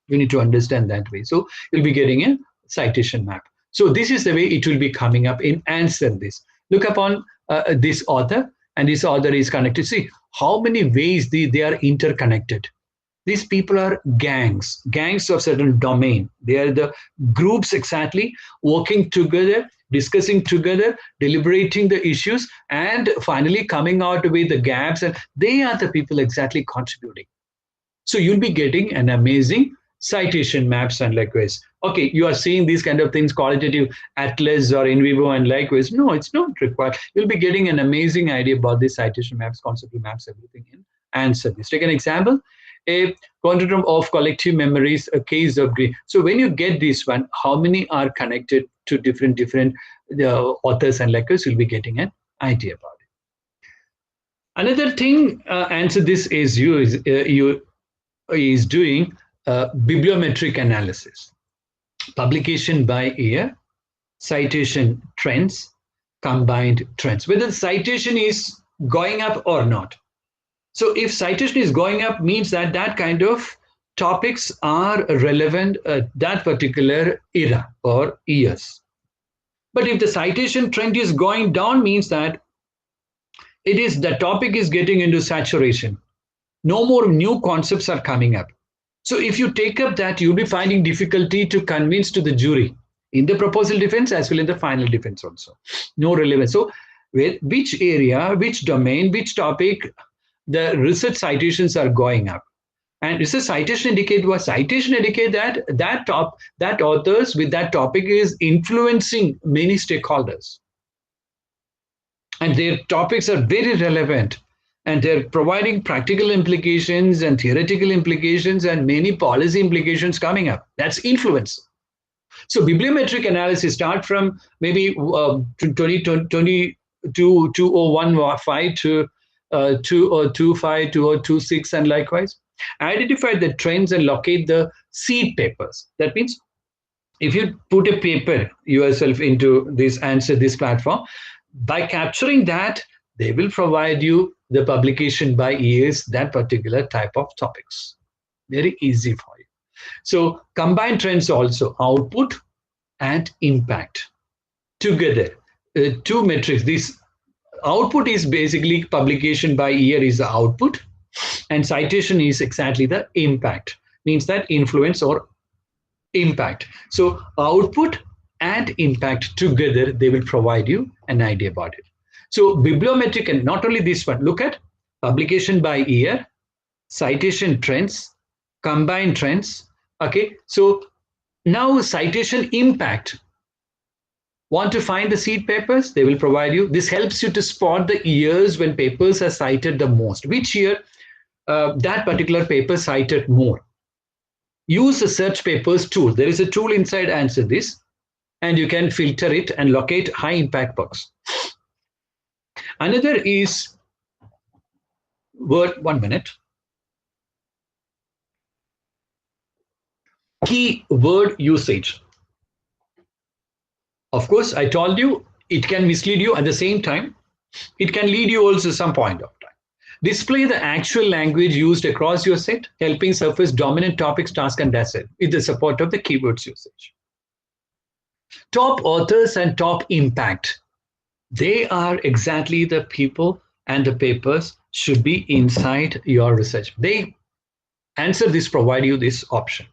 You need to understand that way. So you'll be getting a citation map. So this is the way it will be coming up in answer this. Look upon this author, and this author is connected. See how many ways they are interconnected. These people are gangs of certain domain. They are the groups exactly working together, discussing together, deliberating the issues, and finally coming out with the gaps. And they are the people exactly contributing. So you'll be getting an amazing citation maps and likewise. Okay, you are seeing these kind of things, qualitative atlas or in vivo and likewise. No, it's not required. You'll be getting an amazing idea about the citation maps, conceptual maps, everything in answer this. Take an example, a quantum of collective memories, a case of grief. So when you get this one, how many are connected to different authors and likewise, you'll be getting an idea about it. Another thing, answer this is you is doing bibliometric analysis, publication by year, citation trends, combined trends, whether the citation is going up or not. So if citation is going up, means that that kind of topics are relevant at that particular era or years. But if the citation trend is going down, means that it is the topic is getting into saturation. No more new concepts are coming up. So if you take up that, you'll be finding difficulty to convince to the jury in the proposal defense as well in the final defense also. No relevance. So which area, which domain, which topic, the research citations are going up. And research citation indicate what? Citation indicate that authors with that topic is influencing many stakeholders. And their topics are very relevant. And they're providing practical implications and theoretical implications and many policy implications coming up. That's influence. So bibliometric analysis start from maybe 2015 to 2025, 2026 and likewise. Identify the trends and locate the seed papers. That means if you put a paper yourself into this answer, this platform, by capturing that, they will provide you the publication by years, that particular type of topics. Very easy for you. So combined trends also, output and impact. Together, two metrics. This output is basically publication by year is the output, and citation is exactly the impact. Means that influence or impact. So output and impact together, they will provide you an idea about it. So bibliometric, and not only this one, look at publication by year, citation trends, combined trends. Okay, so now citation impact. Want to find the seed papers? They will provide you. This helps you to spot the years when papers are cited the most. Which year that particular paper cited more. Use the search papers tool. There is a tool inside answer this, and you can filter it and locate high impact books. Another is word, 1 minute. Key word usage. Of course, I told you it can mislead you at the same time. It can lead you also some point of time. Display the actual language used across your set, helping surface dominant topics, task, and asset with the support of the keywords usage. Top authors and top impact. They are exactly the people and the papers should be inside your research. They answer this, provide you this option.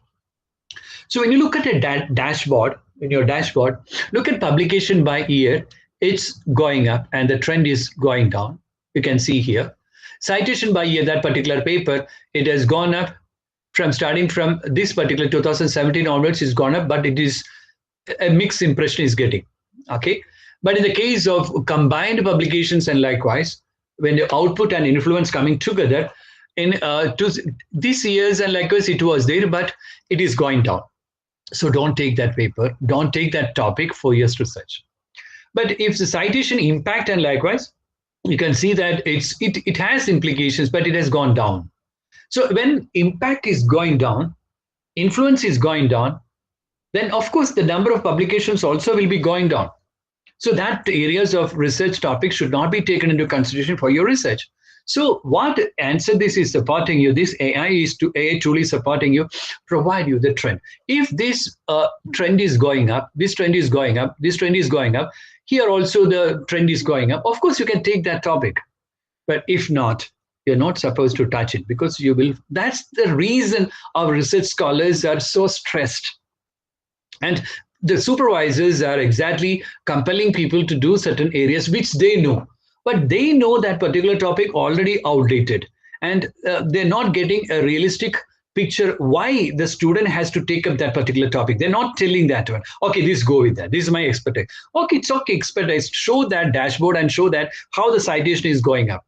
So when you look at a dashboard, in your dashboard, look at publication by year, it's going up and the trend is going down. You can see here. Citation by year, that particular paper, it has gone up from starting from this particular 2017 onwards, it's gone up, but it is a mixed impression is getting. Okay. But in the case of combined publications and likewise, when the output and influence coming together, in this years and likewise it was there, but it is going down. So don't take that paper, don't take that topic for your research. But if the citation impact and likewise, you can see that it has implications, but it has gone down. So when impact is going down, influence is going down, then of course the number of publications also will be going down. So that areas of research topics should not be taken into consideration for your research. So what answer this is supporting you, this AI truly supporting you, provide you the trend. If this trend is going up, this trend is going up, this trend is going up, here also the trend is going up, of course you can take that topic. But if not, you're not supposed to touch it, because you will. That's the reason our research scholars are so stressed. And the supervisors are exactly compelling people to do certain areas which they know, but they know that particular topic already outdated, and they're not getting a realistic picture why the student has to take up that particular topic. They're not telling that one, okay, this go with that, this is my expertise. Okay, it's okay, expertise, show that dashboard and show that how the citation is going up,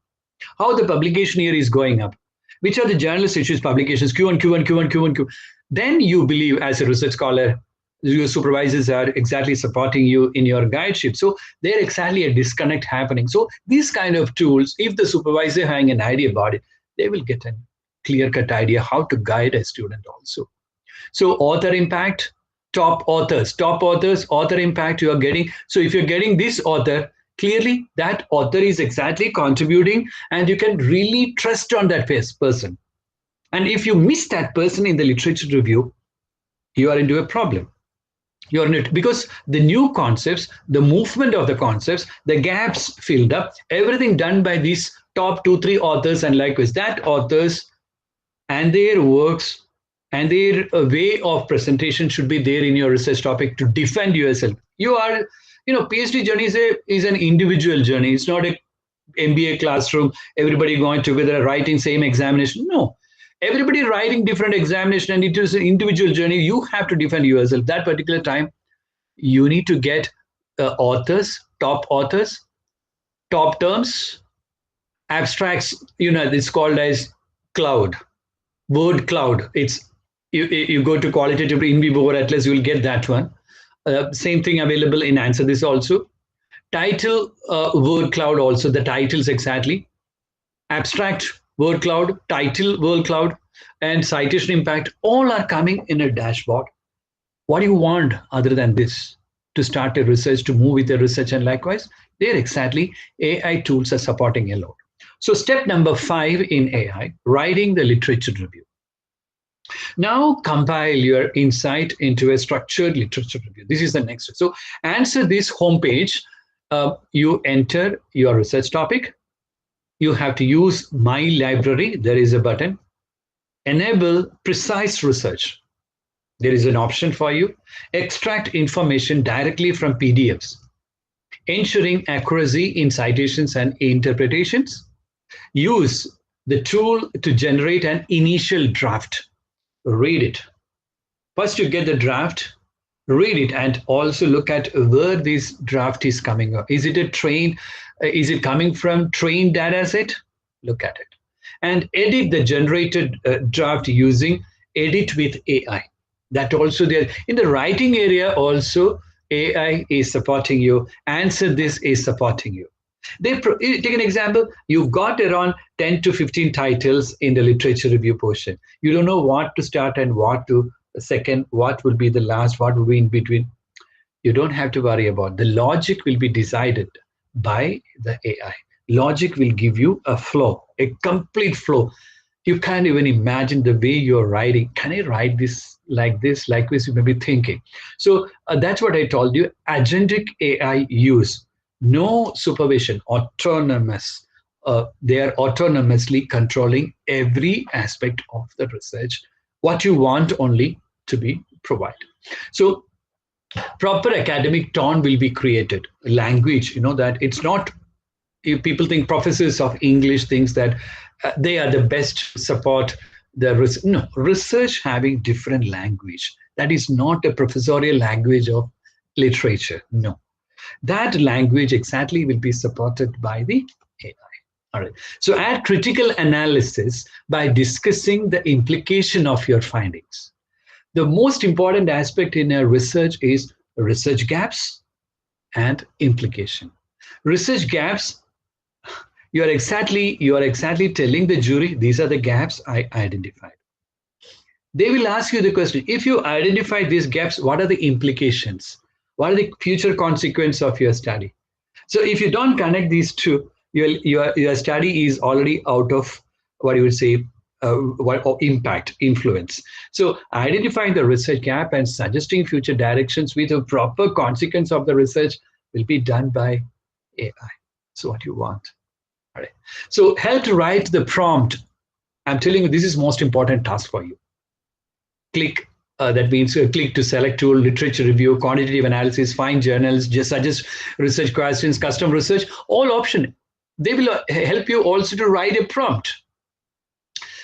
how the publication year is going up, which are the journalist issues publications, Q1, Q1, Q1, Q1, Q. Then you believe as a research scholar, your supervisors are exactly supporting you in your guideship. So there's exactly a disconnect happening. So these kind of tools, if the supervisor having an idea about it, they will get a clear-cut idea how to guide a student also. So author impact, top authors, author impact you are getting. So if you're getting this author, clearly that author is exactly contributing, and you can really trust on that person. And if you miss that person in the literature review, you are into a problem. You're in it because the new concepts, the movement of the concepts, the gaps filled up, everything done by these top 2-3 authors, and likewise that authors and their works and their way of presentation should be there in your research topic to defend yourself. You are, PhD journey is an individual journey. It's not a MBA classroom, everybody going together writing same examination. No, everybody writing different examination, and it is an individual journey. You have to defend yourself. That particular time, you need to get authors, top terms, abstracts. It's called as cloud, word cloud. It's you go to qualitative in vivo or atlas, you will get that one. Same thing available in answer this also. Title, word cloud also, the titles exactly. Abstract, word cloud, title, word cloud, and citation impact, all are coming in a dashboard. What do you want other than this to start a research, to move with the research? And likewise, there exactly AI tools are supporting a lot. So step number 5 in AI, writing the literature review. Now compile your insight into a structured literature review. This is the next step. So answer this homepage. You enter your research topic. You have to use My Library. There is a button. Enable precise research. There is an option for you. Extract information directly from PDFs, ensuring accuracy in citations and interpretations. Use the tool to generate an initial draft. Read it. First, you get the draft, read it, and also look at where this draft is coming up. Is it is it coming from trained data set? Look at it. And edit the generated draft using Edit with AI. That also there. In the writing area also, AI is supporting you. Answer this is supporting you. Take an example. You've got around 10 to 15 titles in the literature review portion. You don't know what to start and what to second, what will be the last, what will be in between. You don't have to worry about. The logic will be decided by the AI. Logic will give you a flow, a complete flow. You can't even imagine the way you're writing. Can I write this, like this you may be thinking. So that's what I told you. Agentic AI use. No supervision, autonomous. They are autonomously controlling every aspect of the research. What you want only to be provided. So proper academic tone will be created. Language, that it's not, if people think professors of English thinks that they are the best to support the research. No, research having different language. That is not a professorial language of literature. No. That language exactly will be supported by the AI. All right. So add critical analysis by discussing the implication of your findings. The most important aspect in a research is research gaps and implication. Research gaps, you are exactly telling the jury, these are the gaps I identified. They will ask you the question, if you identify these gaps, what are the implications? What are the future consequences of your study? So if you don't connect these two, your study is already out of what you would say impact, influence. So identifying the research gap and suggesting future directions with a proper consequence of the research will be done by AI. So what you want. All right. So help to write the prompt. I'm telling you, this is most important task for you. Click. That means click to select tool, literature review, quantitative analysis, find journals, just suggest research questions, custom research, all option. They will help you also to write a prompt.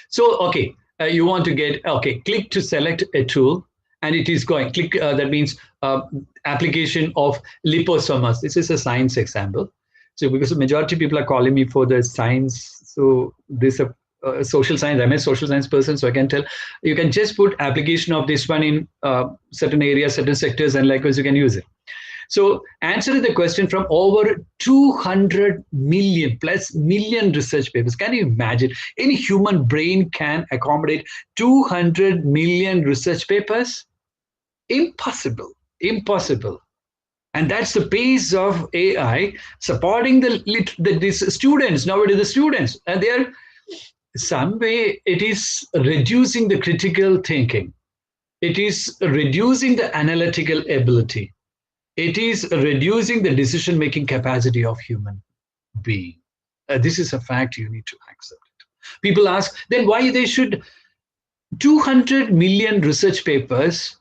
So, okay, you want to get, okay, click to select a tool and it is going, click, that means application of liposomes. This is a science example. So because the majority of people are calling me for the science, so this social science, I'm a social science person, so I can tell, you can just put application of this one in certain areas, certain sectors, and likewise you can use it. So answering the question from over 200 million plus million research papers. Can you imagine any human brain can accommodate 200 million research papers? Impossible, impossible. And that's the pace of AI supporting the students, nowadays the students, and they're some way it is reducing the critical thinking. It is reducing the analytical ability. It is reducing the decision-making capacity of human being. This is a fact you need to accept it. People ask, then why they should 200 million research papers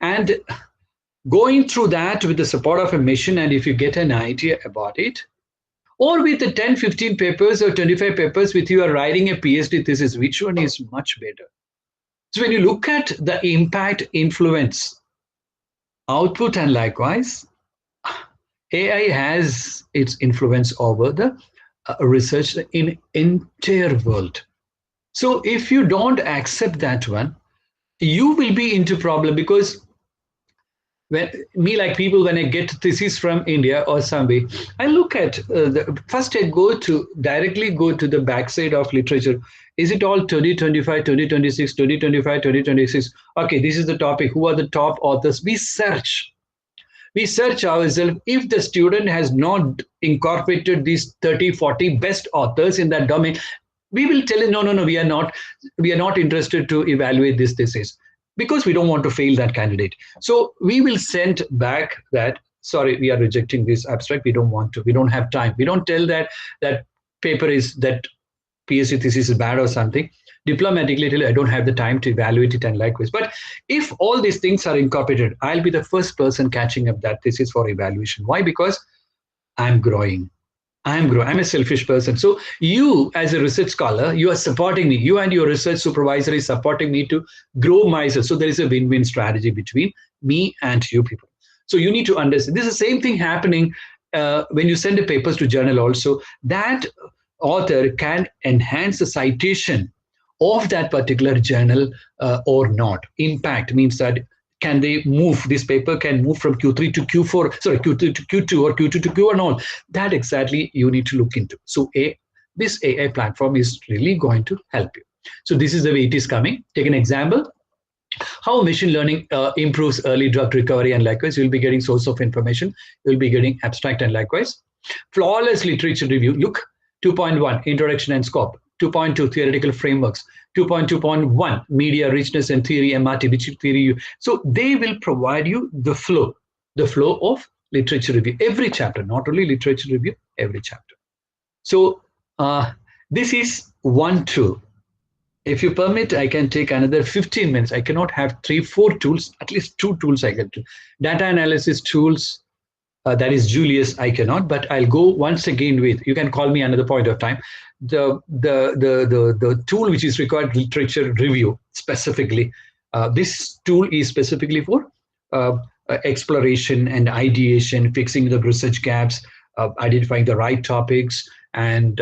and going through that with the support of a mission, and if you get an idea about it, or with the 10, 15 papers or 25 papers with you are writing a PhD thesis, which one is much better? So when you look at the impact, influence, output, and likewise, AI has its influence over the research in entire world. So if you don't accept that one, you will be into problem, because when me like people, when I get thesis from India or somewhere, I look at first I directly go to the backside of literature. Is it all 2025, 2026, 2025, 2026? Okay, this is the topic. Who are the top authors? We search ourselves. If the student has not incorporated these 30, 40 best authors in that domain, we will tell him, no, we are not interested to evaluate this thesis, because we don't want to fail that candidate. So we will send back that, sorry, we are rejecting this abstract. We don't want to. We don't have time. We don't tell that paper is, that PhD thesis is bad or something. Diplomatically tell, I don't have the time to evaluate it, and likewise. But if all these things are incorporated, I'll be the first person catching up that thesis for evaluation. Why? Because I'm growing. I'm a selfish person. So you, as a research scholar, you are supporting me. You and your research supervisor is supporting me to grow myself. So there is a win-win strategy between me and you people. So you need to understand. This is the same thing happening when you send the papers to journal also. That author can enhance the citation of that particular journal or not. Impact means that can they move, this paper can move from Q3 to Q4, sorry, Q3 to Q2 or Q2 to Q1 all. That exactly you need to look into. So this AI platform is really going to help you. So this is the way it is coming. Take an example. How machine learning improves early drug recovery, and likewise you'll be getting source of information. You'll be getting abstract, and likewise. Flawless literature review. Look, 2.1, introduction and scope. 2.2, theoretical frameworks. 2.2.1, media richness and theory, MRT, which theory you. So they will provide you the flow of literature review. Every chapter, not only literature review, every chapter. So this is one tool. If you permit, I can take another 15 minutes. I cannot have 3-4 tools, at least 2 tools I can do. Data analysis tools, that is Julius, I cannot, but I'll go once again with, you can call me another point of time, the tool which is required literature review specifically. This tool is specifically for exploration and ideation, fixing the research gaps, identifying the right topics, and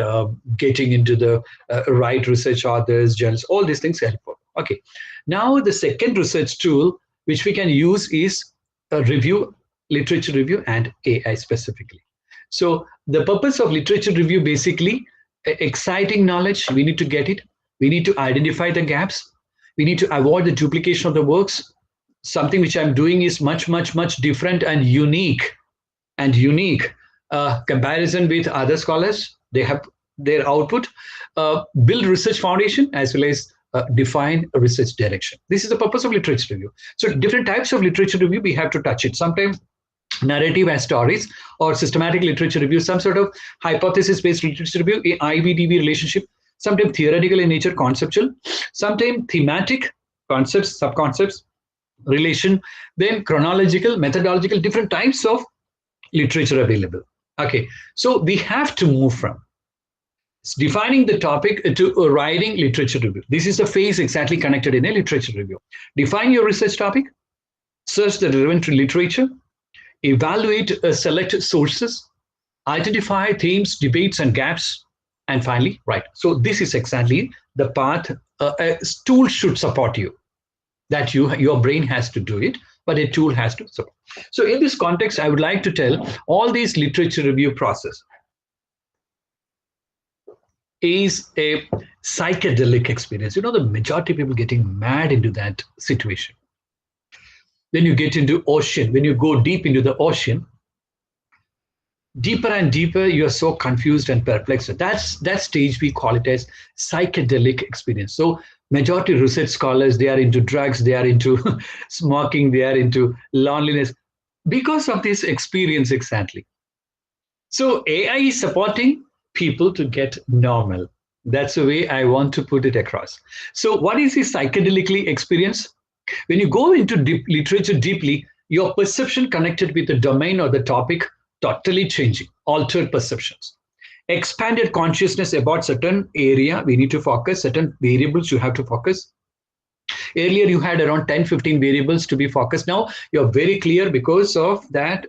getting into the right research authors, journals, all these things are helpful. Okay, now the second research tool which we can use is a review, literature review, and AI specifically. So the purpose of literature review, basically exciting knowledge, we need to get it. We need to identify the gaps. We need to avoid the duplication of the works. something which I'm doing is much, much, much different and unique comparison with other scholars. They have their output, build research foundation, as well as define a research direction. This is the purpose of literature review. So different types of literature review, we have to touch it. Sometimes narrative as stories, or systematic literature review, some sort of hypothesis-based literature review, a IVDB relationship, sometimes theoretical in nature, conceptual, sometimes thematic, concepts, subconcepts, relation, then chronological, methodological, different types of literature available. Okay, so we have to move from defining the topic to writing literature review. This is the phase exactly connected in a literature review. Define your research topic, search the relevant literature, evaluate select sources, identify themes, debates, and gaps, and finally write. So this is exactly the path a tool should support you. That your brain has to do it, but a tool has to support. So in this context, I would like to tell all these literature review process is a psychedelic experience. You know, the majority of people getting mad into that situation. Then you get into ocean. When you go deep into the ocean, deeper and deeper, you are so confused and perplexed. That stage we call it as psychedelic experience. So majority research scholars, they are into drugs, they are into smoking, they are into loneliness because of this experience exactly. So AI is supporting people to get normal. That's the way I want to put it across. So what is this psychedelically experience? When you go into literature deeply, your perception connected with the domain or the topic totally changing, altered perceptions. Expanded consciousness about certain area we need to focus, certain variables you have to focus. Earlier you had around 10, 15 variables to be focused. Now you're very clear because of that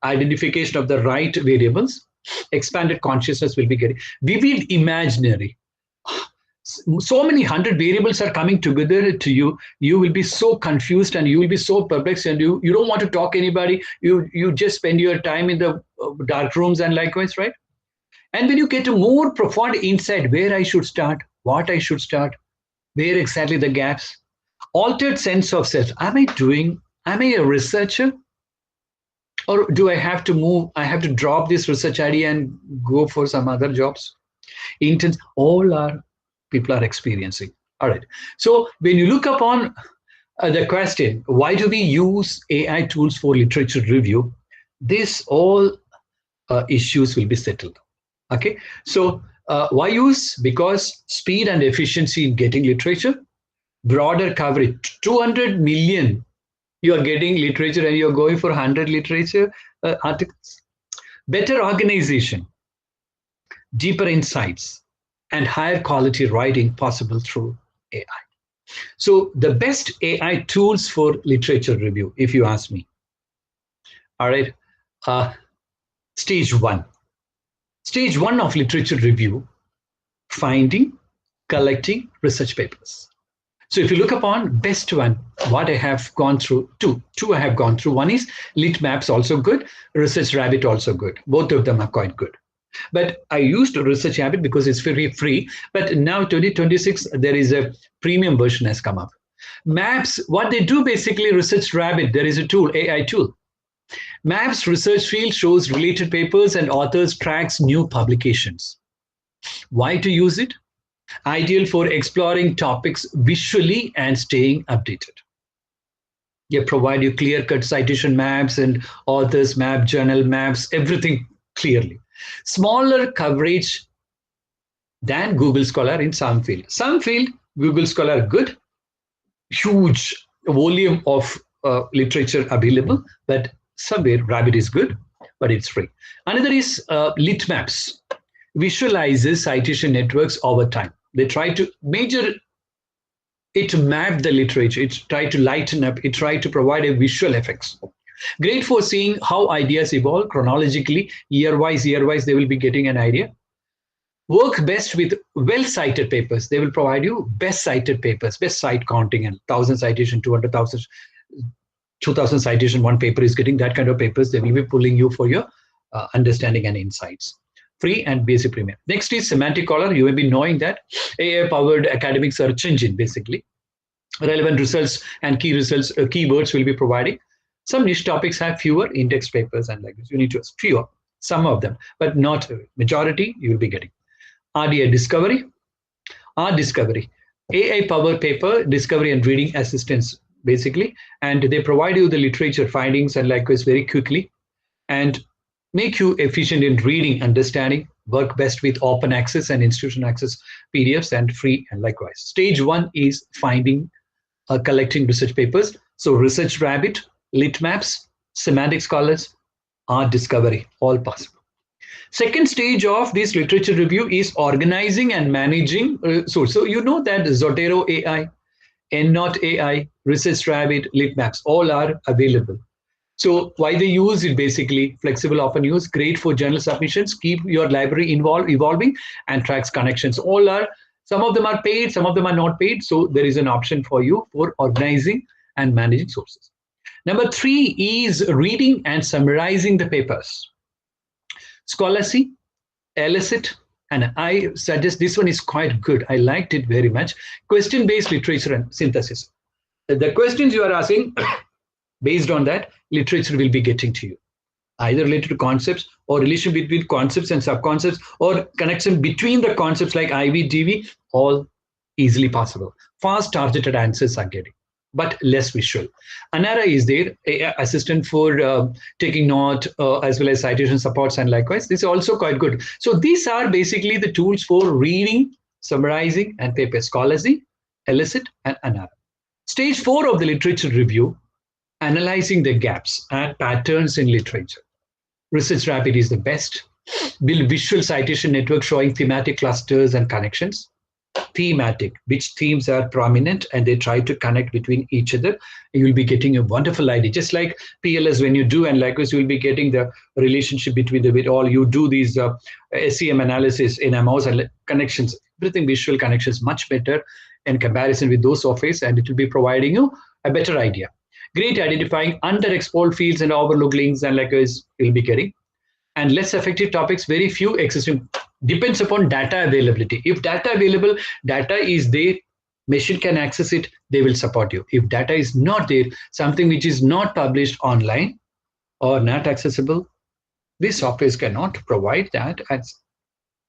identification of the right variables. Expanded consciousness will be getting vivid imaginary. So many 100 variables are coming together to you. You will be so confused and you will be so perplexed, and you don't want to talk to anybody. You just spend your time in the dark rooms and likewise, right? And when you get a more profound insight, where I should start, what I should start, where exactly the gaps, altered sense of self. Am I a researcher? Or do I have to move? I have to drop this research idea and go for some other jobs. Intense, people are experiencing. All right. So when you look upon the question, why do we use AI tools for literature review? This all issues will be settled. Okay. So why use? Because speed and efficiency in getting literature, broader coverage, 200 million. You are getting literature and you're going for 100 literature articles. Better organization, deeper insights, and higher quality writing possible through AI. So the best AI tools for literature review, if you ask me. All right. Stage one. Stage one of literature review, finding, collecting research papers. So if you look upon best one, what I have gone through, two I have gone through. One is Lit Maps, also good. Research Rabbit, also good. Both of them are quite good. But I used Research Rabbit because it's very free. But now 2026, there is a premium version has come up. Maps, what they do basically, Research Rabbit, there is a tool, AI tool. Maps research field shows related papers and authors tracks new publications. Why to use it? Ideal for exploring topics visually and staying updated. They provide you clear-cut citation maps and authors map, journal maps, everything clearly. Smaller coverage than Google Scholar in some field. Some field, Google Scholar good, huge volume of literature available, but somewhere Rabbit is good, but it's free. Another is Lit Maps. Visualizes citation networks over time. They try to measure it, to map the literature, it try to lighten up, it try to provide a visual effects. Great for seeing how ideas evolve chronologically, year-wise, they will be getting an idea. Work best with well-cited papers. They will provide you best cited papers, best cite counting, and 1,000 citation, 200,000, 2,000 citation, one paper is getting that kind of papers. They will be pulling you for your understanding and insights. Free and basic premium. Next is Semantic Collar. You will be knowing that AI-powered academic search engine, basically. relevant results and key results, keywords will be providing. Some niche topics have fewer index papers and like this. You need to fewer, some of them, but not majority you will be getting. RDA discovery, discovery, AI powered paper discovery and reading assistance basically, and they provide you the literature findings and likewise very quickly, and make you efficient in reading, understanding, work best with open access and institution access PDFs and free and likewise. Stage 1 is finding, collecting research papers. So Research Rabbit, Lit Maps, Semantic Scholars, art discovery, all possible. Second stage of this literature review is organizing and managing source. So you know that Zotero AI, EndNote AI, Research Rabbit, Lit Maps, all are available. So why they use it basically, flexible open use, great for journal submissions, keep your library evolving and tracks connections. All are, some of them are paid, some of them are not paid. So there is an option for you for organizing and managing sources. Number 3 is reading and summarizing the papers. Scholarly, Elicit, and I suggest this one is quite good. I liked it very much. Question-based literature and synthesis. The questions you are asking, based on that, literature will be getting to you, either related to concepts or relation between concepts and subconcepts or connection between the concepts like IV, DV, all easily possible. Fast targeted answers are getting, but less visual. Anara is there, assistant for taking note as well as citation supports and likewise. This is also quite good. So these are basically the tools for reading, summarizing, and paper. Scholarly, Elicit, and Anara. Stage 4 of the literature review, analyzing the gaps and patterns in literature. Research Rabbit is the best. Build visual citation network showing thematic clusters and connections. Thematic, which themes are prominent and they try to connect between each other. You will be getting a wonderful idea. Just like PLS, when you do, and likewise, you will be getting the relationship between the with all. You do these SEM analysis in a mouse and connections, everything visual connections much better in comparison with those softwares, and it will be providing you a better idea. Great identifying underexplored fields and overlooked links, and likewise, you'll be getting. And less effective topics, very few existing. Depends upon data availability. If data available, data is there, machine can access it, they will support you. If data is not there, something which is not published online or not accessible, these softwares cannot provide that. As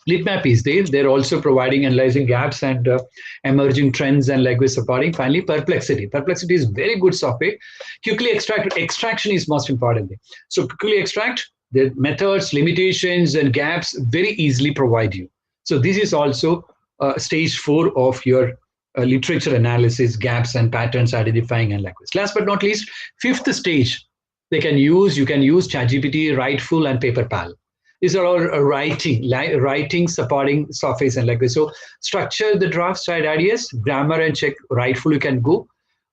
Litmap is there, they're also providing analyzing gaps and emerging trends and likewise supporting. Finally, Perplexity. Perplexity is very good software. Quickly extraction is most important thing. So quickly extract, the methods, limitations, and gaps very easily provide you. So this is also stage 4 of your literature analysis, gaps and patterns identifying and likewise. Last but not least, 5th stage, you can use ChatGPT, Writeful, and PaperPal. These are all writing supporting softwares and likewise. So structure the drafts, write ideas, grammar and check. Writeful you can go.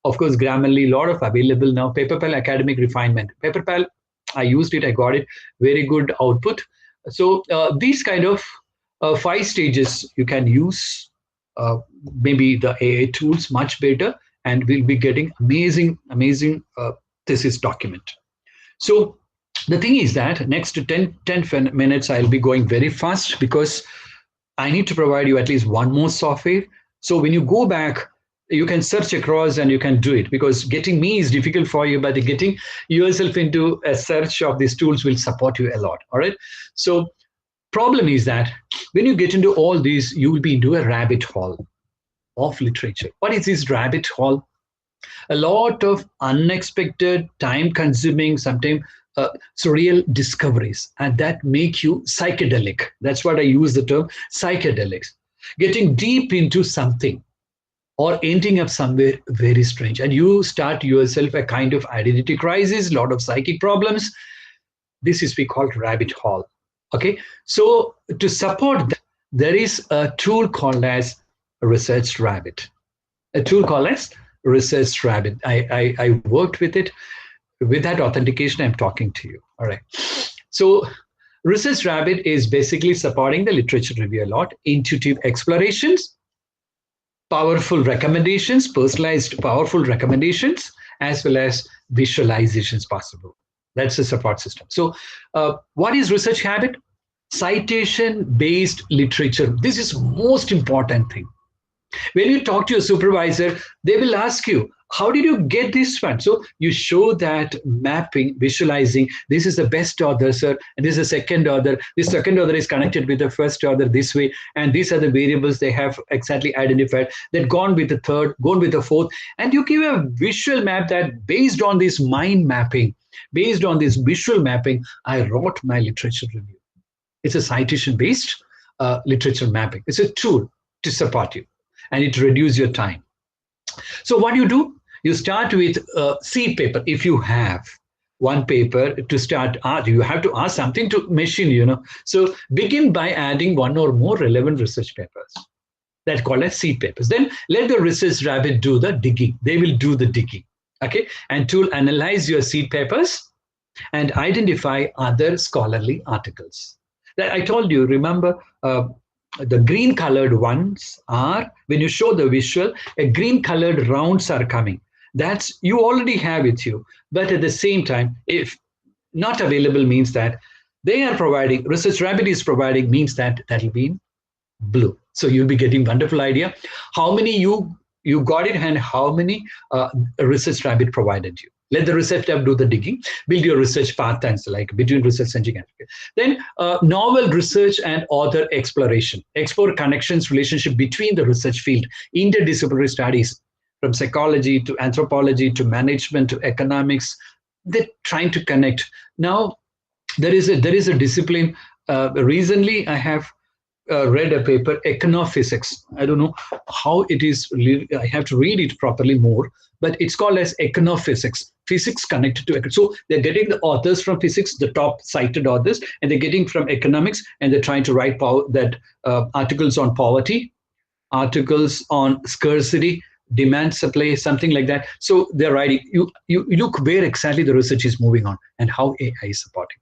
Of course, Grammarly, a lot of available now. PaperPal, academic refinement. PaperPal, I used it, I got it, very good output. So these kind of 5 stages you can use maybe the AI tools much better, and we'll be getting amazing thesis document. So the thing is that next 10 minutes I'll be going very fast because I need to provide you at least one more software. So when you go back, you can search across and you can do it, because getting me is difficult for you, but getting yourself into a search of these tools will support you a lot. All right. So problem is that when you get into all these, you will be into a rabbit hole of literature. What is this rabbit hole? A lot of unexpected, time-consuming, sometimes surreal discoveries, and that make you psychedelic. That's what I use the term psychedelics. Getting deep into something or ending up somewhere very strange, and you start yourself a kind of identity crisis, a lot of psychic problems. This is we call rabbit hole. Okay, so to support that, there is a tool called as Research Rabbit. A tool called as Research Rabbit. I worked with it. With that authentication, I'm talking to you. All right. So Research Rabbit is basically supporting the literature review a lot, intuitive explorations, powerful recommendations, personalized powerful recommendations, as well as visualizations possible. That's the support system. So what is Research Rabbit? Citation-based literature. This is most important thing. When you talk to your supervisor, they will ask you, how did you get this one? So you show that mapping, visualizing, this is the best order, sir, and this is the second order. This second order is connected with the first order this way, and these are the variables they have exactly identified. They've gone with the third, gone with the fourth, and you give a visual map that based on this mind mapping, based on this visual mapping, I wrote my literature review. It's a citation-based literature mapping. It's a tool to support you, and it reduces your time. So what you do, you start with seed paper. If you have one paper to start, you have to ask something to machine, So begin by adding one or more relevant research papers. That's called as seed papers. Then let the research rabbit do the digging. They will do the digging. Okay, and tool analyze your seed papers and identify other scholarly articles. That I told you, remember, the green colored ones are, when you show the visual, a green colored rounds are coming. That's, you already have with you. But at the same time, if not available means that they are providing, Research Rabbit is providing, means that that will be in blue. So you'll be getting wonderful idea how many you got it and how many Research Rabbit provided you. Let the research lab do the digging, build your research patterns like between research engine. Then novel research and author exploration. Explore connections, relationship between the research field, interdisciplinary studies, from psychology to anthropology to management to economics. They're trying to connect. Now, there is a discipline. Recently, I have read a paper, econophysics. I don't know how it is. I have to read it properly more, but it's called as econophysics. Physics connected to so they're getting the authors from physics, the top cited authors, and they're getting from economics, and they're trying to write articles on poverty, articles on scarcity, demand, supply, something like that. So they're writing. You look where exactly the research is moving on and how AI is supporting.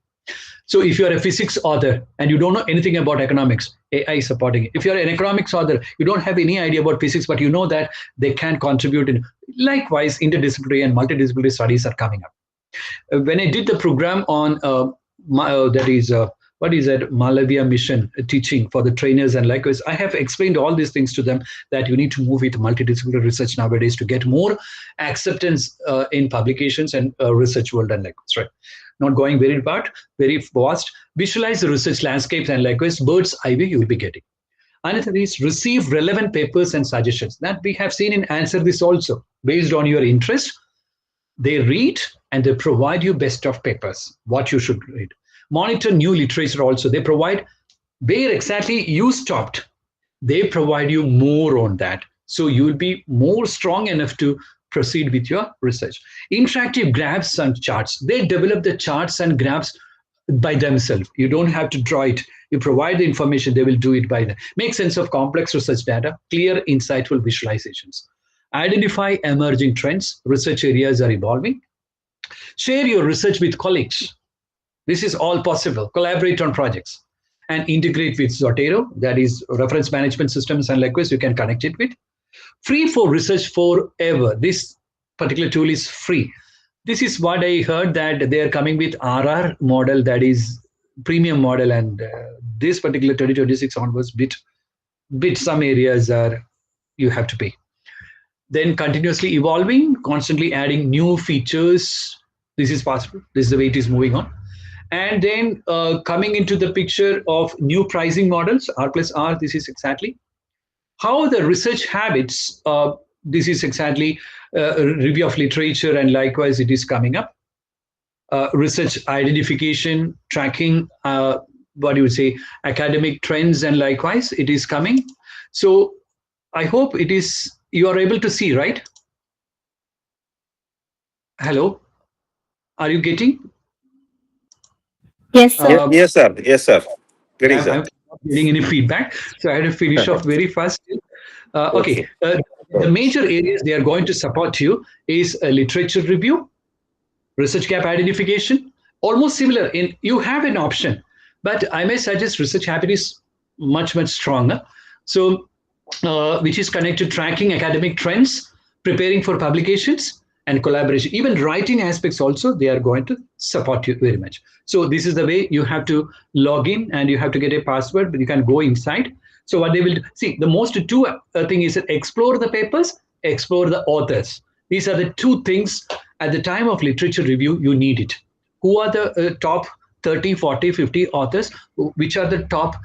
So if you're a physics author and you don't know anything about economics, AI is supporting it. If you're an economics author, you don't have any idea about physics, but you know that they can contribute in. Likewise, interdisciplinary and multidisciplinary studies are coming up. When I did the program on what is that, Malavia mission teaching for the trainers, and likewise, I have explained all these things to them that you need to move with multidisciplinary research nowadays to get more acceptance in publications and research world and likewise, right? Not going very fast. Visualize the research landscapes and likewise bird's eye view you will be getting. Another is receive relevant papers and suggestions. That we have seen in Answer This also. Based on your interest, they read and they provide you best of papers, what you should read. Monitor new literature also. They provide where exactly you stopped. They provide you more on that. So you will be more strong enough to proceed with your research. Interactive graphs and charts. They develop the charts and graphs by themselves. You don't have to draw it. You provide the information, they will do it by them. Make sense of complex research data, clear, insightful visualizations. Identify emerging trends. Research areas are evolving. Share your research with colleagues. This is all possible. Collaborate on projects and integrate with Zotero, that is reference management systems, and likewise you can connect it with. Free for research forever. This particular tool is free. This is what I heard, that they are coming with RR model, that is premium model, and this particular 2026 onwards bit some areas are you have to pay. Then continuously evolving, constantly adding new features. This is possible. This is the way it is moving on. And then coming into the picture of new pricing models, R plus R, this is exactly how the research habits, this is exactly a review of literature, and likewise it is coming up. Research identification, tracking, what you would say, academic trends, and likewise it is coming. So I hope it is, you are able to see, right? Hello, are you getting? Yes, sir. Yes, sir. Yes, sir. Getting, sir. I'm not getting any feedback, so I had to finish off very fast. Okay, the major areas they are going to support you is a literature review, research gap identification, almost similar. In you have an option, but I may suggest research habit is much stronger. So, which is connected to tracking academic trends, preparing for publications, and collaboration. Even writing aspects also, they are going to support you very much. So this is the way you have to log in, and you have to get a password, but you can go inside. So what they will do, see, the most two thing is that explore the papers, explore the authors. These are the two things at the time of literature review you need it. Who are the top 30, 40, 50 authors, which are the top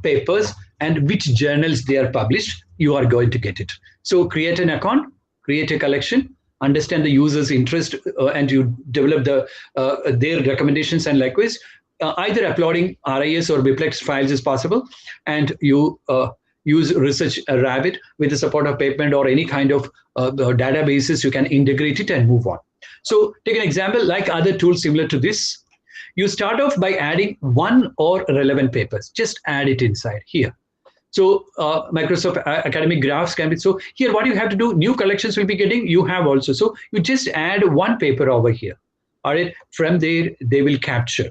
papers, and which journals they are published, you are going to get it. So create an account, create a collection, understand the user's interest, and you develop their recommendations, and likewise, either uploading RIS or Biplex files is possible, and you use Research Rabbit with the support of Pavement or any kind of databases, you can integrate it and move on. So take an example like other tools similar to this. You start off by adding one or relevant papers. Just add it inside here. So Microsoft Academic Graphs can be, so here what you have to do, new collections will be getting, you have also. So you just add one paper over here. All right, from there, they will capture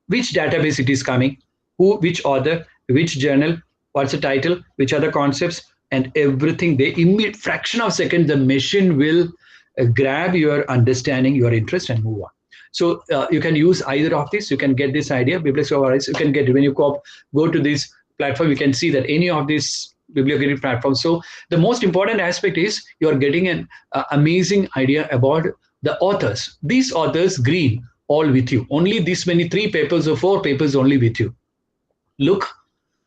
which database it is coming, who, which author, which journal, what's the title, which are the concepts, and everything. They immediate fraction of a second, the machine will grab your understanding, your interest, and move on. So you can use either of these. You can get this idea. Biplex or RIS, you can get it. When you go to this platform, you can see that any of these bibliography platforms. So the most important aspect is you're getting an amazing idea about the authors. These authors, green, all with you. Only this many 3 papers or 4 papers only with you. Look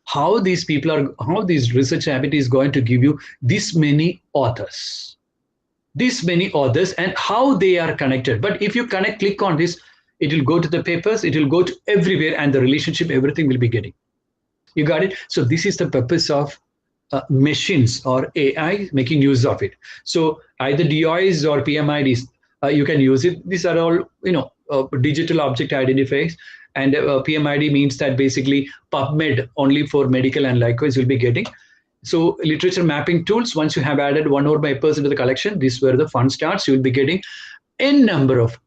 how these people are, how this Research Rabbit is going to give you this many authors. This many authors and how they are connected. But if you click on this, it will go to the papers, it will go to everywhere, and the relationship, everything will be getting. You got it? So this is the purpose of machines or AI making use of it. So either DOIs or PMIDs, you can use it. These are all, digital object identifiers. And PMID means that basically PubMed only for medical, and likewise you'll be getting. So literature mapping tools, once you have added one or papers into the collection, this is where the fun starts. You'll be getting n number of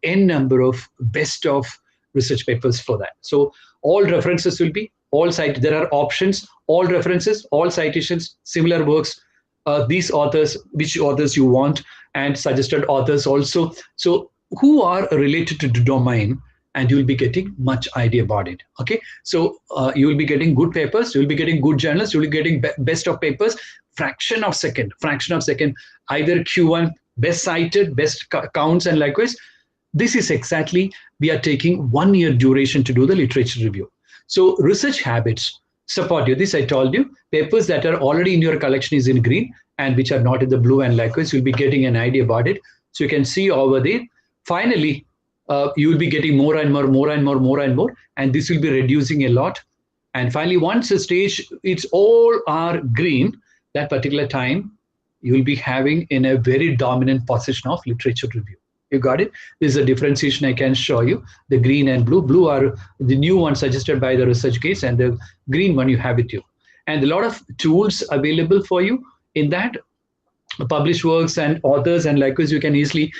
best of research papers for that. So all references will be, all cited, there are options, all references, all citations, similar works, these authors, which authors you want, and suggested authors also. So who are related to the domain, and you'll be getting much idea about it. Okay, so you will be getting good papers, you'll be getting good journals, you'll be getting best of papers, fraction of second, either Q1, best cited, best counts, and likewise. This is exactly, we are taking 1 year duration to do the literature review. So Research Habits support you. This I told you, papers that are already in your collection is in green, and which are not in the blue, and likewise you'll be getting an idea about it. So you can see over there. Finally, you will be getting more and more, and this will be reducing a lot. And finally, once the stage, it's all are green, that particular time, you will be having in a very dominant position of literature review. You got it? This is a differentiation I can show you. The green and blue. Blue are the new ones suggested by the ResearchGates, and the green one you have with you. And a lot of tools available for you in that. Published works and authors, and likewise you can easily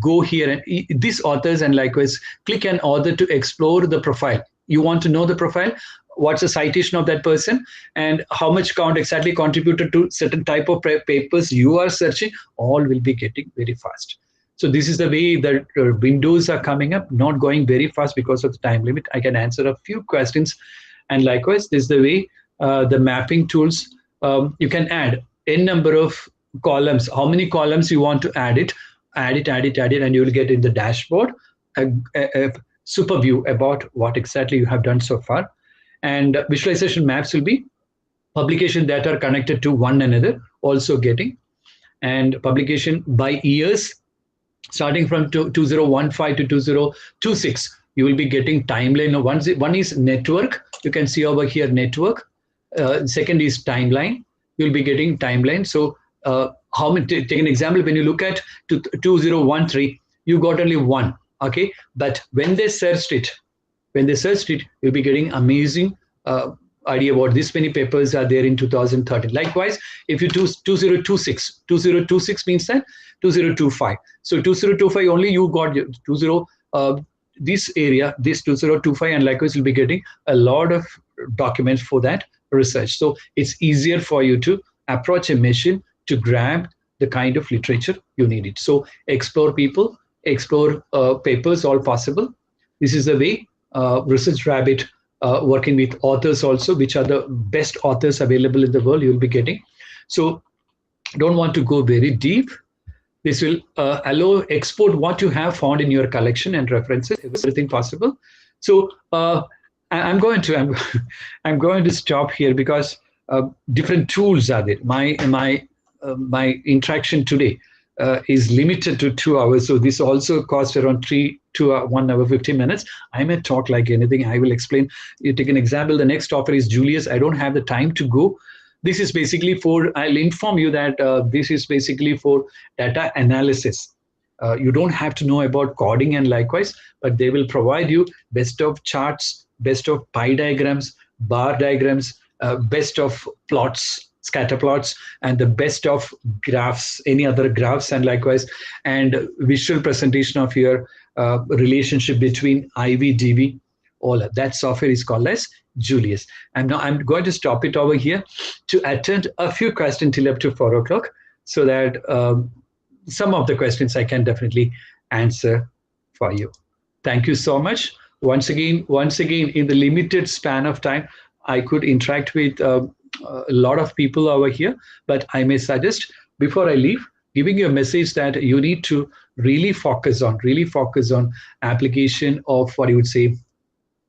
go here and these authors, and likewise click an author to explore the profile. You want to know the profile, what's the citation of that person, and how much count exactly contributed to certain type of papers you are searching, all will be getting very fast. So this is the way that windows are coming up, not going very fast because of the time limit. I can answer a few questions, and likewise this is the way the mapping tools, you can add n number of columns, how many columns you want to add it, and you will get in the dashboard a super view about what exactly you have done so far. And visualization maps will be publication that are connected to one another, also getting, and publication by years, starting from 2015 to 2026, you will be getting timeline. One is network, you can see over here network, second is timeline, you'll be getting timeline. So how many, take an example, when you look at 2013, you got only one, okay? But when they searched it, you'll be getting amazing idea about this many papers are there in 2013. Likewise, if you do 2026 means that 2025. So 2025 only you got this area, this 2025, and likewise you'll be getting a lot of documents for that research. So it's easier for you to approach a machine to grab the kind of literature you need it. So explore people, explore papers, all possible. This is the way Research Rabbit working with authors also, which are the best authors available in the world you'll be getting. So don't want to go very deep. This will allow export what you have found in your collection and references, everything possible. So I'm going to I'm going to stop here because different tools are there. My interaction today is limited to 2 hours, so this also costs around 3 to 1 hour 15 minutes. I may talk like anything. I will explain. You take an example. The next offer is Julius. I don't have the time to go. This is basically for, I'll inform you that this is basically for data analysis. You don't have to know about coding and likewise, but they will provide you best of charts, best of pie diagrams, bar diagrams, best of plots, scatter plots, and the best of graphs, any other graphs, and likewise, and visual presentation of your relationship between IV, DV, all of that software is called as Julius. And now I'm going to stop it over here to attend a few questions till up to 4 o'clock, so that some of the questions I can definitely answer for you. Thank you so much. Once again, in the limited span of time, I could interact with a lot of people over here, but I may suggest before I leave, giving you a message that you need to really focus on application of what you would say.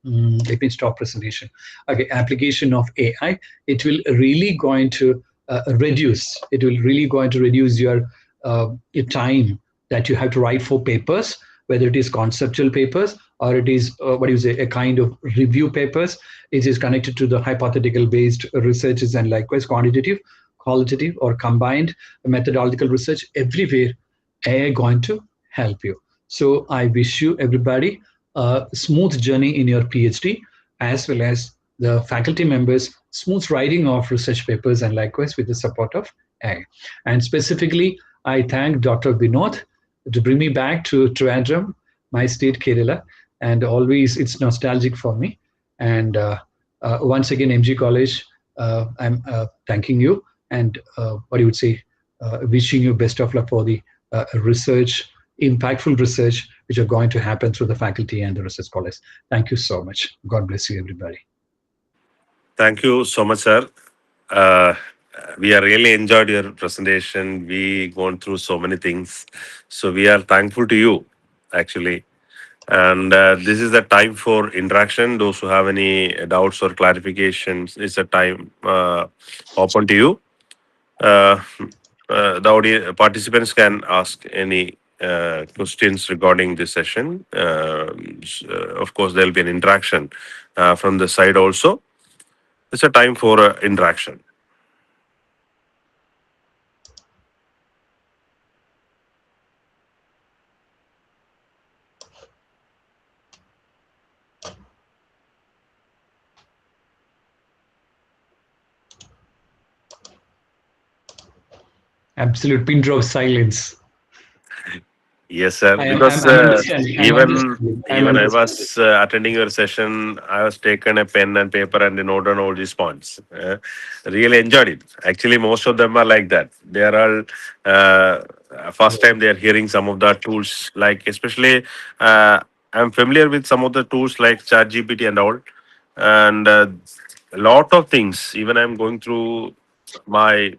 Let me stop presentation. Okay, application of AI. It will really going to reduce. It will really going to reduce your time that you have to write for papers, whether it is conceptual papers or it is what do you say, a kind of review papers. It is connected to the hypothetical based researches and likewise quantitative, qualitative, or combined methodological research. Everywhere AI going to help you. So I wish you everybody a smooth journey in your PhD, as well as the faculty members, smooth writing of research papers and likewise with the support of AI. And specifically, I thank Dr. Vinod to bring me back to Trivandrum, my state Kerala, and always it's nostalgic for me. And once again, MG College, I'm thanking you and what you would say, wishing you best of luck for the research, impactful research which are going to happen through the faculty and the research scholars. Thank you so much. God bless you, everybody. Thank you so much, sir. We are really enjoyed your presentation. We gone through so many things. So we are thankful to you, actually. And this is the time for interaction. Those who have any doubts or clarifications, it's a time open to you. The participants can ask any questions regarding this session. Of course, there will be an interaction from the side also. It's a time for interaction. Absolute pin drop silence. Yes, sir. Because even I was attending your session, I was taken a pen and paper and note on all these points. Really enjoyed it. Actually, most of them are like that. They are all first time they are hearing some of the tools. Like especially, I'm familiar with some of the tools like ChatGPT and all, and a lot of things. Even I'm going through my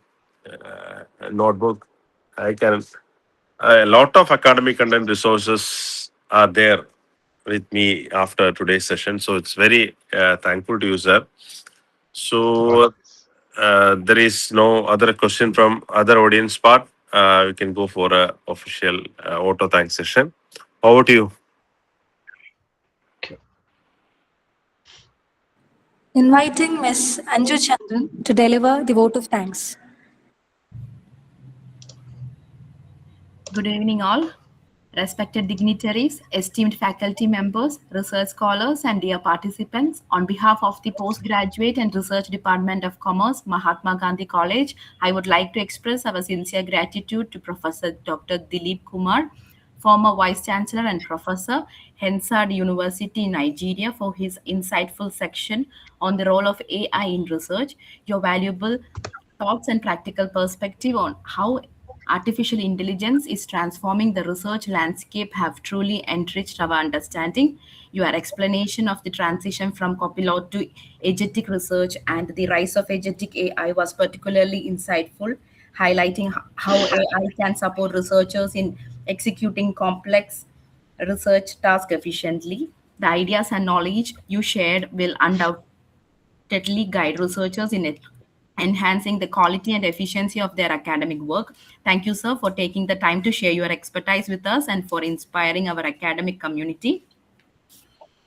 notebook. I can. A lot of academic content resources are there with me after today's session. So it's very thankful to you, sir. So there is no other question from other audience part. We can go for a official auto thanks session. Over to you. Inviting Ms. Anju Chandran to deliver the vote of thanks. Good evening, all. Respected dignitaries, esteemed faculty members, research scholars, and dear participants, on behalf of the Postgraduate and Research Department of Commerce, Mahatma Gandhi College, I would like to express our sincere gratitude to Professor Dr. Dileep Kumar, former Vice Chancellor and Professor, Hensard University, Nigeria, for his insightful section on the role of AI in research. Your valuable thoughts and practical perspective on how artificial intelligence is transforming the research landscape have truly enriched our understanding. Your explanation of the transition from copilot to agentic research and the rise of agentic AI was particularly insightful, highlighting how AI can support researchers in executing complex research tasks efficiently. The ideas and knowledge you shared will undoubtedly guide researchers in it, enhancing the quality and efficiency of their academic work. Thank you, sir, for taking the time to share your expertise with us and for inspiring our academic community.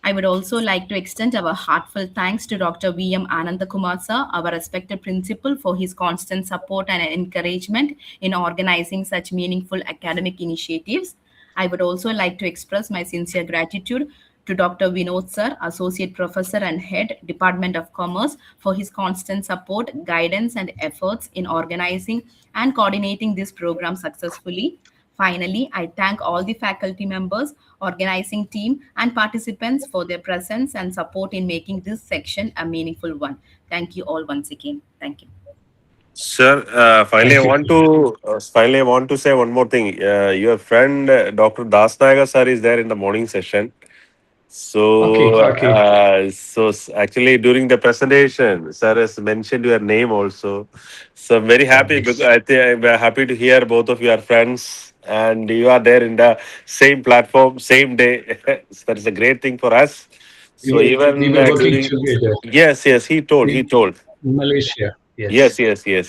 I would also like to extend our heartfelt thanks to Dr. V.M. Anandakumar, sir, our respected principal, for his constant support and encouragement in organizing such meaningful academic initiatives. I would also like to express my sincere gratitude to Dr. Vinod, sir, Associate Professor and Head, Department of Commerce, for his constant support, guidance, and efforts in organizing and coordinating this program successfully. Finally, I thank all the faculty members, organizing team, and participants for their presence and support in making this section a meaningful one. Thank you all once again. Thank you. Sir, finally, I want to say one more thing. Your friend Dr. Dasnaga sir is there in the morning session. So, actually, during the presentation, sir has mentioned your name also. So I'm very happy because I think I'm happy to hear both of you are friends and you are there in the same platform, same day. So that is a great thing for us. So We even were working during together yes, he in told. Malaysia. Yes,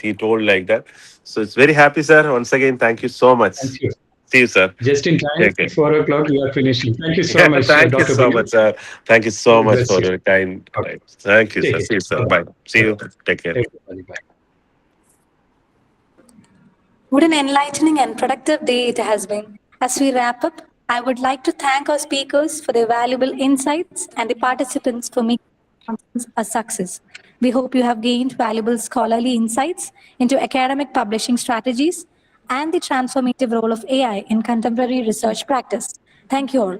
he told like that. So it's very happy, sir. Once again, thank you so much. Thank you. See you, sir. Just in time, Take care. 4 o'clock, you are finishing. Thank you so Yeah, much, thank you Dr. so Vinod. much, sir. Thank you so much Bless for you. your kind Okay. time. Thank you, Take sir. it. See you, sir. Bye-bye. Bye. See you. Take care. Everybody, bye. What an enlightening and productive day it has been. As we wrap up, I would like to thank our speakers for their valuable insights and the participants for making the conference a success. We hope you have gained valuable scholarly insights into academic publishing strategies and the transformative role of AI in contemporary research practice. Thank you all.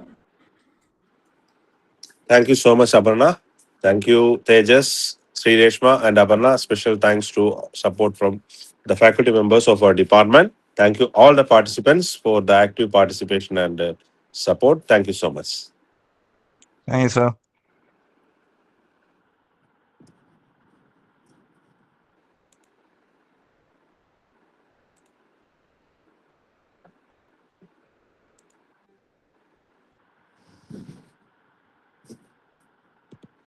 Thank you so much, Aparna. Thank you, Tejas, Sri Reshma, and Aparna. Special thanks to support from the faculty members of our department. Thank you, all the participants, for the active participation and support. Thank you so much. Thank you, sir.